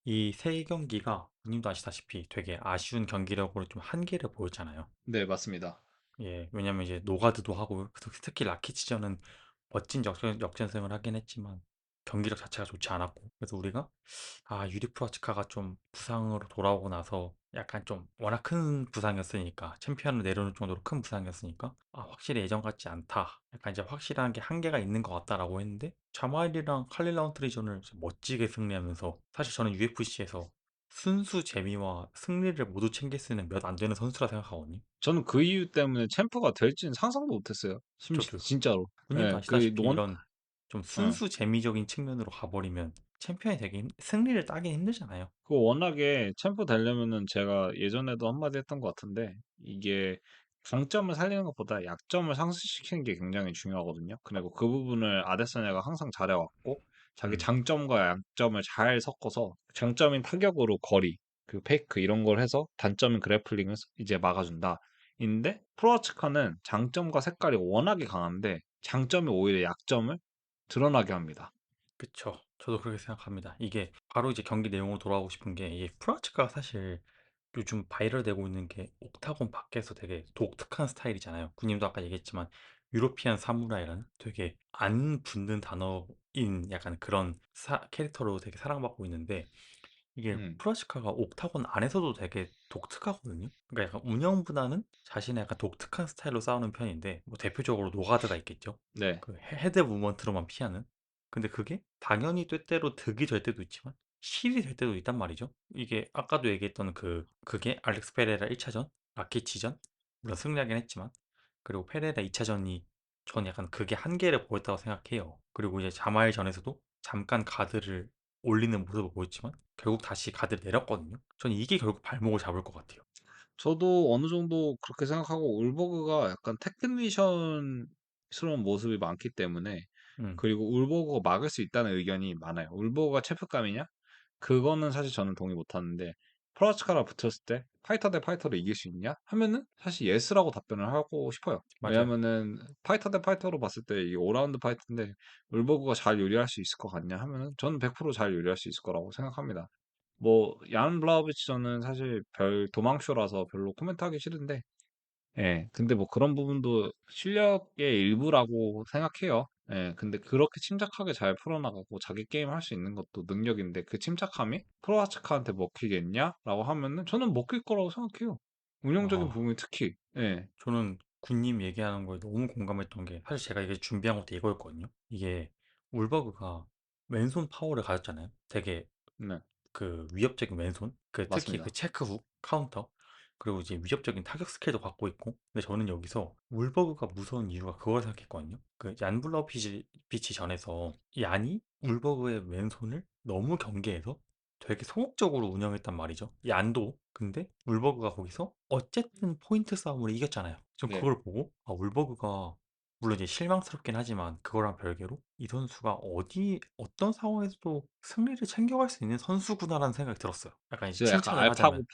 이 세 경기가 님도 아시다시피 되게 아쉬운 경기력으로 좀 한계를 보였잖아요. 네, 맞습니다. 예, 왜냐면 이제 노가드도 하고 특히 라키치전은 멋진 역전승을 하긴 했지만 경기력 자체가 좋지 않았고 그래서 우리가 유리프라치카가 좀 부상으로 돌아오고 나서 약간 좀 워낙 큰 부상이었으니까 챔피언을 내려놓을 정도로 큰 부상이었으니까 확실히 예전 같지 않다 약간 이제 확실한 게 한계가 있는 것 같다라고 했는데 자마일이랑 칼릴 라운트리전을 멋지게 승리하면서 사실 저는 UFC에서 순수 재미와 승리를 모두 챙길 수 있는 몇 안 되는 선수라 생각하거든요. 저는 그 이유 때문에 챔프가 될지는 상상도 못했어요. 저도요. 진짜로. 누님도 예, 아시다시피 이런 좀 어. 순수 재미적인 측면으로 가버리면 챔피언이 되기 승리를 따기 힘들잖아요. 그 워낙에 챔프 되려면은 제가 예전에도 한마디 했던 것 같은데 이게 강점을 살리는 것보다 약점을 상쇄시키는 게 굉장히 중요하거든요. 그리고 그 부분을 아데사냐가 항상 잘해왔고 자기 음, 장점과 약점을 잘 섞어서 장점인 타격으로 거리, 그 페이크 이런 걸 해서 단점인 그래플링을 이제 막아준다. 인데 프로아츠카는 장점과 색깔이 워낙에 강한데 장점이 오히려 약점을 드러나게 합니다. 그쵸. 저도 그렇게 생각합니다. 이게 바로 이제 경기 내용으로 돌아가고 싶은 게 이 프라치가 사실 요즘 바이럴 되고 있는 게 옥타곤 밖에서 되게 독특한 스타일이잖아요. 군님도 아까 얘기했지만 유로피안 사무라이라는 되게 안 붙는 단어인 약간 그런 캐릭터로 되게 사랑받고 있는데 이게 음, 프라시카가 옥타곤 안에서도 되게 독특하거든요. 그러니까 약간 운영보다는 자신의 약간 독특한 스타일로 싸우는 편인데 뭐 대표적으로 노가드가 있겠죠. 네. 그 헤드 무먼트로만 피하는. 근데 그게 당연히 때때로 득이 될 때도 있지만 실이 될 때도 있단 말이죠. 이게 아까도 얘기했던 그게 알렉스 페레라 1차전, 라키치전 물론 승리하긴 했지만 그리고 페레라 2차전이 전 약간 그게 한계를 보였다고 생각해요. 그리고 이제 자마일전에서도 잠깐 가드를 올리는 모습을 보였지만 결국 다시 가드를 내렸거든요. 저는 이게 결국 발목을 잡을 것 같아요. 저도 어느 정도 그렇게 생각하고 울버그가 약간 테크니션스러운 모습이 많기 때문에 음, 그리고 울버그가 막을 수 있다는 의견이 많아요. 울버그가 체프감이냐? 그거는 사실 저는 동의 못 하는데 프라치카랑 붙었을 때 파이터 대 파이터로 이길 수 있냐? 하면은 사실 예스라고 답변을 하고 싶어요. 맞아요. 왜냐면은 파이터 대 파이터로 봤을 때 이게 5라운드 파이트인데 울버그가 잘 요리할 수 있을 것 같냐 하면은 저는 100%잘 요리할 수 있을 거라고 생각합니다. 뭐 얀 블라우비치 저는 사실 별 도망쇼라서 별로 코멘트하기 싫은데 예. 근데 뭐 그런 부분도 실력의 일부라고 생각해요. 예. 근데 그렇게 침착하게 잘 풀어나가고 자기 게임 할 수 있는 것도 능력인데 그 침착함이 크로아츠카한테 먹히겠냐라고 하면은 저는 먹힐 거라고 생각해요. 운영적인 아, 부분이 특히. 예. 저는 군님 얘기하는 거에 너무 공감했던 게 사실 제가 이게 준비한 것도 이거였거든요. 이게 울버그가 왼손 파워를 가졌잖아요. 되게 네. 그 위협적인 왼손, 그 특히 그 맞습니다. 체크 훅 카운터, 그리고 이제 위협적인 타격 스킬도 갖고 있고. 근데 저는 여기서 울버그가 무서운 이유가 그걸 생각했거든요. 그 얀블러 비치 전에서 얀이 울버그의 왼손을 너무 경계해서 되게 소극적으로 운영했단 말이죠. 얀도. 근데 울버그가 거기서 어쨌든 포인트 싸움으로 이겼잖아요. 전 네. 그걸 보고 아 울버그가 물론 이제 실망스럽긴 하지만 그거랑 별개로 이 선수가 어떤 상황에서도 승리를 챙겨갈 수 있는 선수구나라는 생각이 들었어요. 약간 이제 저 약간 칭찬을 하자면.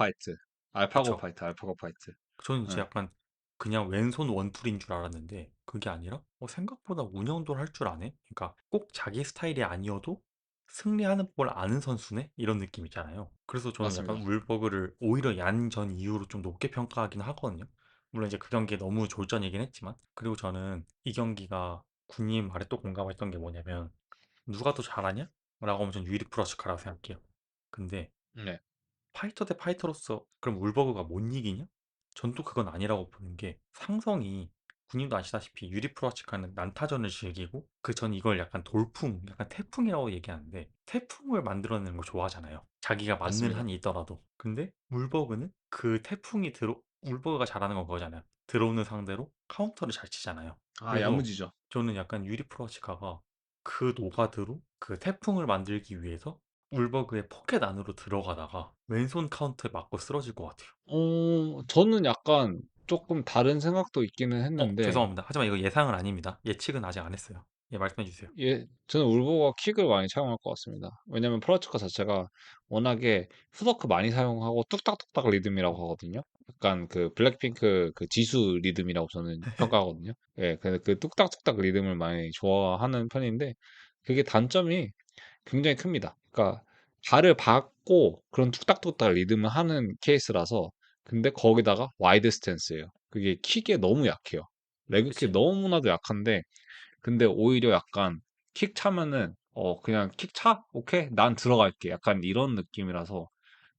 알파고 그쵸. 파이트, 알파고 파이트. 저는 이제 예. 약간 그냥 왼손 원툴인 줄 알았는데 그게 아니라 생각보다 운영도 할 줄 아네? 그러니까 꼭 자기 스타일이 아니어도 승리하는 법을 아는 선수네? 이런 느낌 있잖아요. 그래서 저는 약간 맞습니다. 울버그를 오히려 얀전 이후로 좀 높게 평가하긴 하거든요. 물론 이제 그 경기에 너무 졸전이긴 했지만. 그리고 저는 이 경기가 군님 말에 또 공감했던 게 뭐냐면 누가 더 잘하냐? 라고 하면 전 유리 프라시카라고 생각해요. 근데 네. 파이터 대 파이터로서 그럼 울버그가 못 이기냐? 전 또 그건 아니라고 보는 게 상성이 군님도 아시다시피 유리 프라치카는 난타전을 즐기고 그 전 이걸 약간 돌풍, 약간 태풍이라고 얘기하는데 태풍을 만들어내는 걸 좋아하잖아요. 자기가 맞는 맞습니다. 한이 있더라도. 근데 울버그는 그 태풍이 울버그가 잘하는 건 그거잖아요. 들어오는 상대로 카운터를 잘 치잖아요. 아, 그래서 야무지죠. 저는 약간 유리 프라치카가 그 노가드로 그 태풍을 만들기 위해서 울버그의 포켓 안으로 들어가다가 왼손 카운트에 맞고 쓰러질 것 같아요. 저는 약간 조금 다른 생각도 있기는 했는데 죄송합니다. 하지만 이거 예상은 아닙니다. 예측은 아직 안 했어요. 예, 말씀해 주세요. 예, 저는 울버가 킥을 많이 사용할 것 같습니다. 왜냐면 프라츠카 자체가 워낙에 후더크 많이 사용하고 뚝딱뚝딱 리듬이라고 하거든요. 약간 그 블랙핑크 그 지수 리듬이라고 저는 평가하거든요. 예, 그 뚝딱뚝딱 리듬을 많이 좋아하는 편인데 그게 단점이 굉장히 큽니다. 그러니까 발을 받고 그런 뚝딱뚝딱 리듬을 하는 케이스라서 근데 거기다가 와이드 스탠스예요. 그게 킥에 너무 약해요. 레그킥 그치? 너무나도 약한데 근데 오히려 약간 킥 차면은 그냥 킥 차? 오케이. 난 들어갈게. 약간 이런 느낌이라서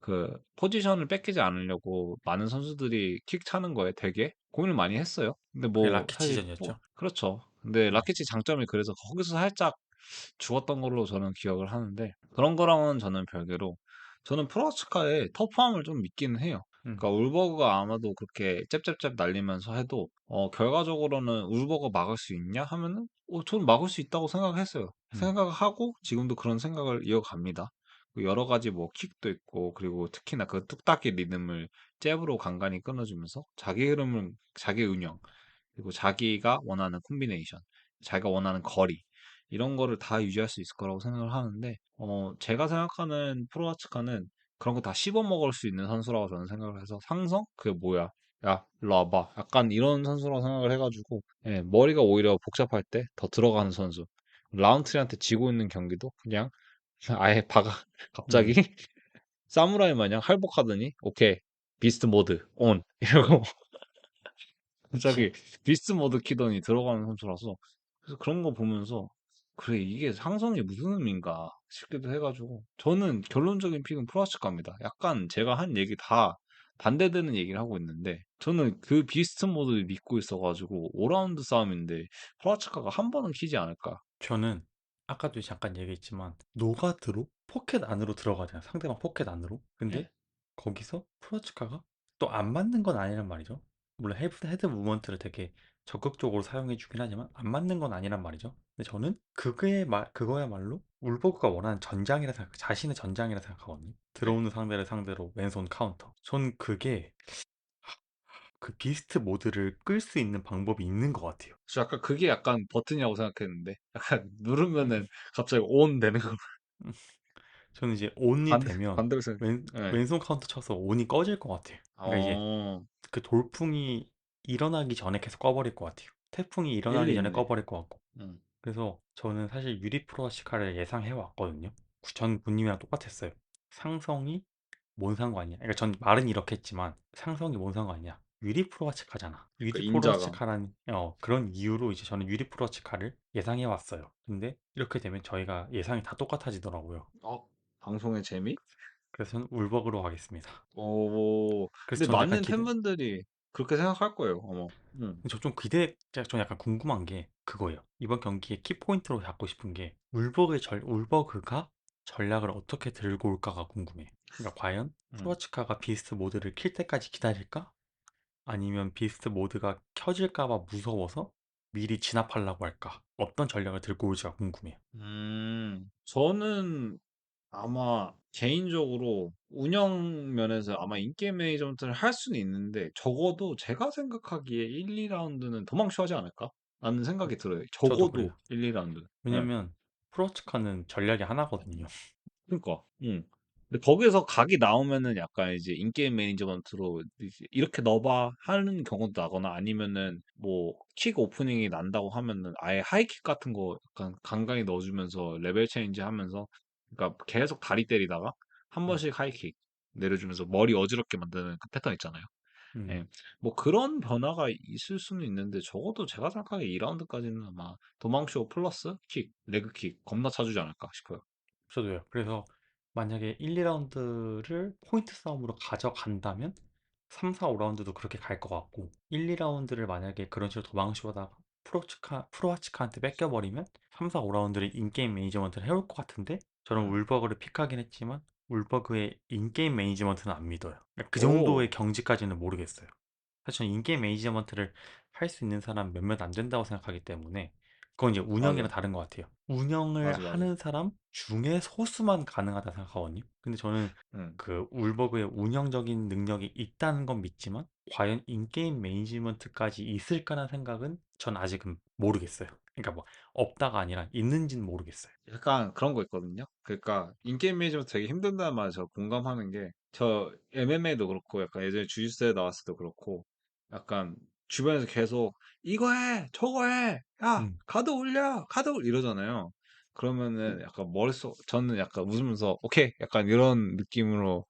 그 포지션을 뺏기지 않으려고 많은 선수들이 킥 차는 거에 되게 고민을 많이 했어요. 근데 그게 뭐 사실 뭐 라키치전이었죠? 그렇죠. 근데 음, 라키치 장점이 그래서 거기서 살짝 죽었던 걸로 저는 기억을 하는데 그런 거랑은 저는 별개로 저는 프라츠카의 터프함을 좀 믿기는 해요. 음, 그러니까 울버그가 아마도 그렇게 잽잽잽 날리면서 해도 결과적으로는 울버거 막을 수 있냐 하면은 저는 막을 수 있다고 생각했어요. 음. 생각하고 지금도 그런 생각을 이어갑니다. 그 여러 가지 뭐 킥도 있고 그리고 특히나 그 뚝딱이 리듬을 잽으로 간간히 끊어주면서 자기 흐름을 자기 운영 그리고 자기가 원하는 콤비네이션, 자기가 원하는 거리 이런 거를 다 유지할 수 있을 거라고 생각을 하는데 제가 생각하는 프로아츠카는 그런 거 다 씹어 먹을 수 있는 선수라고 저는 생각을 해서 상성? 그게 뭐야? 야, 일로 와봐. 약간 이런 선수라고 생각을 해가지고 예, 머리가 오히려 복잡할 때 더 들어가는 선수. 라운트리한테 지고 있는 경기도 그냥 아예 박아 갑자기 음. 사무라이 마냥 할복하더니 오케이 비스트 모드 온 이러고 그치? 갑자기 비스트 모드 키더니 들어가는 선수라서 그래서 그런 거 보면서 그래 이게 상성이 무슨 의미인가 싶기도 해가지고 저는 결론적인 픽은 프라치카입니다. 약간 제가 한 얘기 다 반대되는 얘기를 하고 있는데 저는 그 비스트 모드를 믿고 있어가지고 5라운드 싸움인데 프라치카가 한 번은 키지 않을까. 저는 아까도 잠깐 얘기했지만 노가드로 포켓 안으로 들어가잖아요. 상대방 포켓 안으로. 근데 예. 거기서 프라치카가 또 안 맞는 건 아니란 말이죠. 물론 헤드 무브먼트를 되게 적극적으로 사용해 주긴 하지만 안 맞는 건 아니란 말이죠. 근데 저는 그거야말로 울버그가 원하는 자신의 전장이라 생각하거든요. 네. 들어오는 상대를 상대로 왼손 카운터. 전 그게 그 비스트 모드를 끌 수 있는 방법이 있는 것 같아요. 저 약간 그게 약간 버튼이라고 생각했는데 약간 누르면은 음, 갑자기 온 되는 거 음. 저는 이제 온이 반대 되면 반대로 생각. 네. 왼손 카운터 쳐서 온이 꺼질 것 같아요. 그러니까 이제 어, 그 돌풍이 일어나기 전에 계속 꺼버릴 것 같아요. 태풍이 일어나기 일리 전에 있네. 꺼버릴 것 같고. 음. 그래서 저는 사실 유리 프로아시카를 예상해 왔거든요. 전 군님이랑 똑같았어요. 상성이 뭔 상관이야. 그러니까 전 말은 이렇게 했지만 상성이 뭔 상관이야. 유리 프로아치카잖아. 그 유리 인자감. 프로아치카라는 그런 이유로 이제 저는 유리 프로아치카를 예상해 왔어요. 근데 이렇게 되면 저희가 예상이 다 똑같아지더라고요. 어, 방송의 재미? 그래서 저는 울버그로 가겠습니다. 오, 그래서 근데 저는 약간 많은 팬분들이 그렇게 생각할 거예요, 어머. 좀 약간 궁금한 게 그거예요. 이번 경기의 키포인트로 잡고 싶은 게 울버그가 전략을 어떻게 들고 올까가 궁금해. 그러니까 과연 음. 프로아치카가 비스트 모드를 킬 때까지 기다릴까? 아니면 비스트 모드가 켜질까 봐 무서워서 미리 진압하려고 할까? 어떤 전략을 들고 올지가 궁금해요. 저는 아마 개인적으로 운영 면에서 아마 인게임 매니지먼트를 할 수는 있는데 적어도 제가 생각하기에 1, 2라운드는 도망쳐야지 않을까? 라는 생각이 들어요. 저도 적어도 그래요. 1, 2라운드. 예. 왜냐면 프로아치카는 전략이 하나거든요. 그러니까. 근데 거기에서 각이 나오면은 약간 이제 인게임 매니지먼트로 이제 이렇게 넣어봐 하는 경우도 나거나 아니면은 뭐 킥 오프닝이 난다고 하면은 아예 하이킥 같은 거 약간 간간히 넣어주면서 레벨 체인지 하면서 그러니까 계속 다리 때리다가 한 음, 번씩 하이킥 내려주면서 머리 어지럽게 만드는 그 패턴 있잖아요. 음, 예. 뭐 그런 변화가 있을 수는 있는데 적어도 제가 생각하기에 2라운드까지는 아마 도망치고 플러스 킥, 레그킥 겁나 차주지 않을까 싶어요. 저도요. 그래서 만약에 1, 2라운드를 포인트 싸움으로 가져간다면 3, 4, 5라운드도 그렇게 갈 것 같고 1, 2라운드를 만약에 그런 식으로 도망치다가 프로아치카한테 뺏겨버리면 3, 4, 5라운드를 인게임 매니지먼트를 해올 것 같은데 저는 음. 울버그를 픽하긴 했지만 울버그의 인게임 매니지먼트는 안 믿어요. 그러니까 그 정도의 오. 경지까지는 모르겠어요. 사실 저는 인게임 매니지먼트를 할 수 있는 사람 몇몇 안 된다고 생각하기 때문에 그건 이제 운영이랑 맞아. 다른 것 같아요. 운영을 맞아, 맞아. 하는 사람 중에 소수만 가능하다 생각하거든요. 근데 저는 응. 그 울버그의 운영적인 능력이 있다는 건 믿지만 과연 인게임 매니지먼트까지 있을까라는 생각은 전 아직은 모르겠어요. 그러니까 뭐 없다가 아니라 있는지는 모르겠어요. 약간 그런 거 있거든요. 그러니까 인게임 매니지먼트 되게 힘든다는 말 저 공감하는 게 저 MMA도 그렇고 약간 예전에 주짓수에 나왔을 때도 그렇고 약간 주변에서 계속 이거 해, 저거 해, 야, 음, 가드 올려, 가드 올려 이러잖아요. 그러면은 약간 머릿속 저는 약간 웃으면서 오케이 약간 이런 느낌으로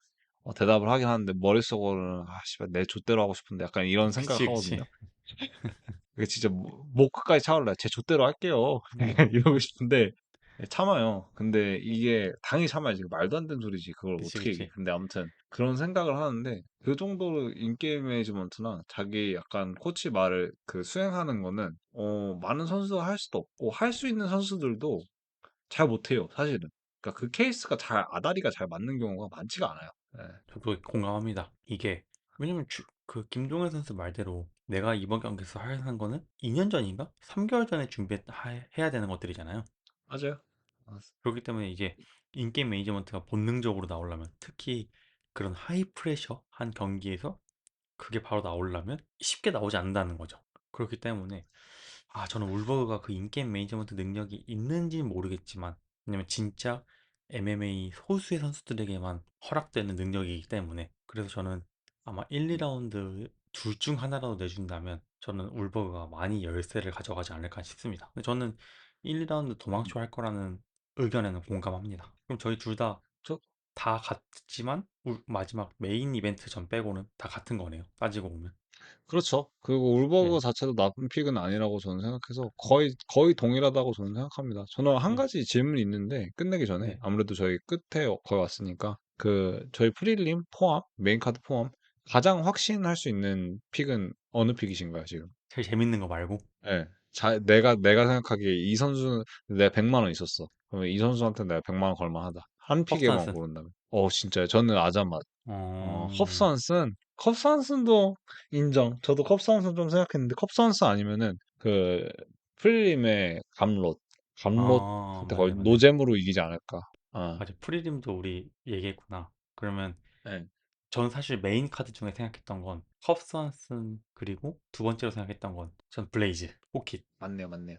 대답을 하긴 하는데 머릿속으로는 아 씨발 내 좆대로 하고 싶은데 약간 이런 생각을 그치, 그치. 하거든요. 그게 진짜 목 끝까지 차올라요. 제 좆대로 할게요. 이러고 싶은데 참아요. 근데 이게 당연히 참아야지. 말도 안 되는 소리지. 그걸 그치, 어떻게 얘기해. 그치. 근데 아무튼 그런 생각을 하는데 그 정도로 인게임 매니지먼트나 자기 약간 코치 말을 그 수행하는 거는 많은 선수가 할 수도 없고 할 수 있는 선수들도 잘 못해요. 사실은. 그러니까 그 케이스가 잘 아다리가 잘 맞는 경우가 많지가 않아요. 예. 저도 공감합니다. 이게 왜냐면 그 김종현 선수 말대로 내가 이번 경기에서 하는 거는 2년 전인가? 3개월 전에 준비해야 되는 것들이잖아요. 맞아요. 아, 그렇기 때문에 이게 인게임 매니지먼트가 본능적으로 나오려면 특히 그런 하이 프레셔 한 경기에서 그게 바로 나오려면 쉽게 나오지 않는다는 거죠. 그렇기 때문에 저는 울버그가 그 인게임 매니지먼트 능력이 있는지는 모르겠지만 왜냐면 진짜 MMA 소수의 선수들에게만 허락되는 능력이기 때문에 그래서 저는 아마 1, 음, 2라운드 둘 중 하나라도 내준다면 저는 울버그가 많이 열세를 가져가지 않을까 싶습니다. 근데 저는 1, 2라운드 음. 도망쳐 할 거라는 의견에는 공감합니다. 그럼 저희 둘 저 다 같지만 마지막 메인 이벤트 전 빼고는 다 같은 거네요. 따지고 보면. 그렇죠. 그리고 울버그 예, 자체도 나쁜 픽은 아니라고 저는 생각해서 거의 동일하다고 저는 생각합니다. 저는 한 예, 가지 질문이 있는데 끝내기 전에 네. 아무래도 저희 끝에 거의 왔으니까 저희 프리림 포함, 메인 카드 포함 가장 확신할 수 있는 픽은 어느 픽이신가요, 지금? 제일 재밌는 거 말고. 예. 내가 생각하기에 이 선수는 내가 100만 원 있었어. 그러면 이 선수한테 내가 100만 원 걸만하다. 한 픽에만 컵스한슨. 고른다면. 진짜요? 저는 아자맛. 어. 컵스한슨? 컵스한슨도 인정. 저도 컵스한슨 좀 생각했는데 컵스한슨 아니면은 그 프리림의 감롯. 감롯 한테 맞네, 거의 맞네. 노잼으로 이기지 않을까. 아, 맞아. 프리즘도 우리 얘기했구나. 그러면 네. 저는 사실 메인 카드 중에 생각했던 건 컵스한슨, 그리고 두 번째로 생각했던 건 전 블레이즈, 호킷. 맞네요, 맞네요.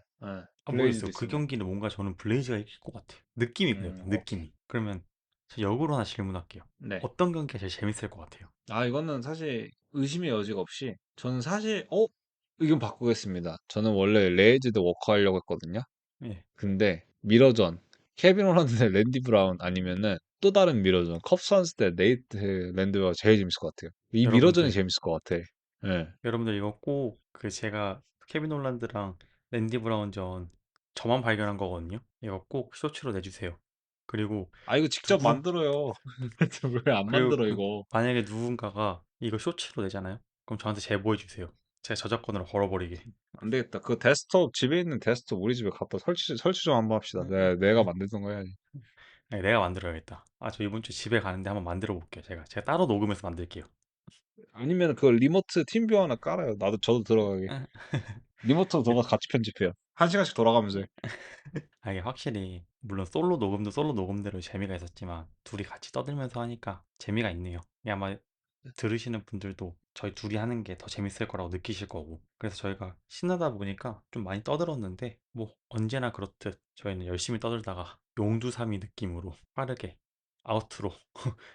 블레이즈도 모르겠어요. 그 있었네. 경기는 뭔가 저는 블레이즈가 이길 것 같아요. 느낌이 그래요. 그냥 오케이. 느낌이. 그러면 저 역으로 하나 질문할게요. 네. 어떤 경기가 제일 재밌을 것 같아요? 이거는 사실 의심의 여지가 없이 저는 사실 의견 바꾸겠습니다. 저는 원래 레이즈드 워커 하려고 했거든요. 예. 근데 미러전 케빈 홀란드 대 랜디 브라운 아니면은 또 다른 미러전 컵스 선수 대 네이트 랜드가 제일 재밌을 것 같아요. 이 미러전이 여러분들, 재밌을 것 같아. 예. 여러분들 이거 꼭 그 제가 케빈 홀란드랑 랜디 브라운전 저만 발견한 거거든요. 이거 꼭 쇼츠로 내주세요. 그리고 이거 직접 누구 만들어요. 왜 안 그리고 만들어 이거? 만약에 누군가가 이거 쇼츠로 내잖아요. 그럼 저한테 제보해 주세요. 제가 저작권으로 걸어버리게. 안 되겠다. 그 데스크톱 집에 있는 데스크톱 우리 집에 갖다 설치 좀 한번 합시다. 내가 만들던 거 해야지. 아니, 내가 만들어야겠다. 저 이번 주 집에 가는데 한번 만들어 볼게요. 제가 따로 녹음해서 만들게요. 아니면 그 리모트 팀뷰 하나 깔아요. 저도 들어가게. 리모트 이게 들어가 같이 편집해요. 한 시간씩 돌아가면서 해. 이게 확실히 물론 솔로 녹음도 솔로 녹음대로 재미가 있었지만 둘이 같이 떠들면서 하니까 재미가 있네요. 이게 아마 들으시는 분들도 저희 둘이 하는 게 더 재밌을 거라고 느끼실 거고, 그래서 저희가 신나다 보니까 좀 많이 떠들었는데 뭐 언제나 그렇듯 저희는 열심히 떠들다가 용두사미 느낌으로 빠르게 아우트로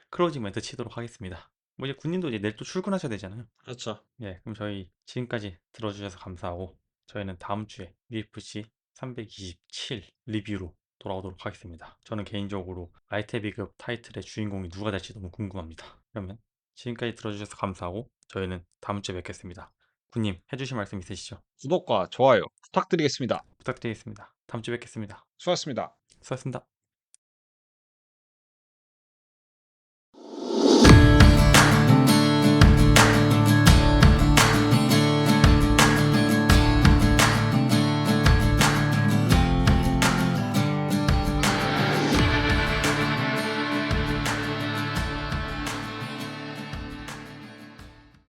클로징 멘트 치도록 하겠습니다. 뭐 이제 군님도 이제 내일 또 출근하셔야 되잖아요. 그렇죠. 예, 그럼 저희 지금까지 들어주셔서 감사하고 저희는 다음 주에 UFC 327 리뷰로 돌아오도록 하겠습니다. 저는 개인적으로 라이트 비급 타이틀의 주인공이 누가 될지 너무 궁금합니다. 그러면 지금까지 들어주셔서 감사하고 저희는 다음 주에 뵙겠습니다. 군님 해주실 말씀 있으시죠? 구독과 좋아요 부탁드리겠습니다. 부탁드리겠습니다. 다음 주에 뵙겠습니다. 수고하셨습니다. 수고하셨습니다.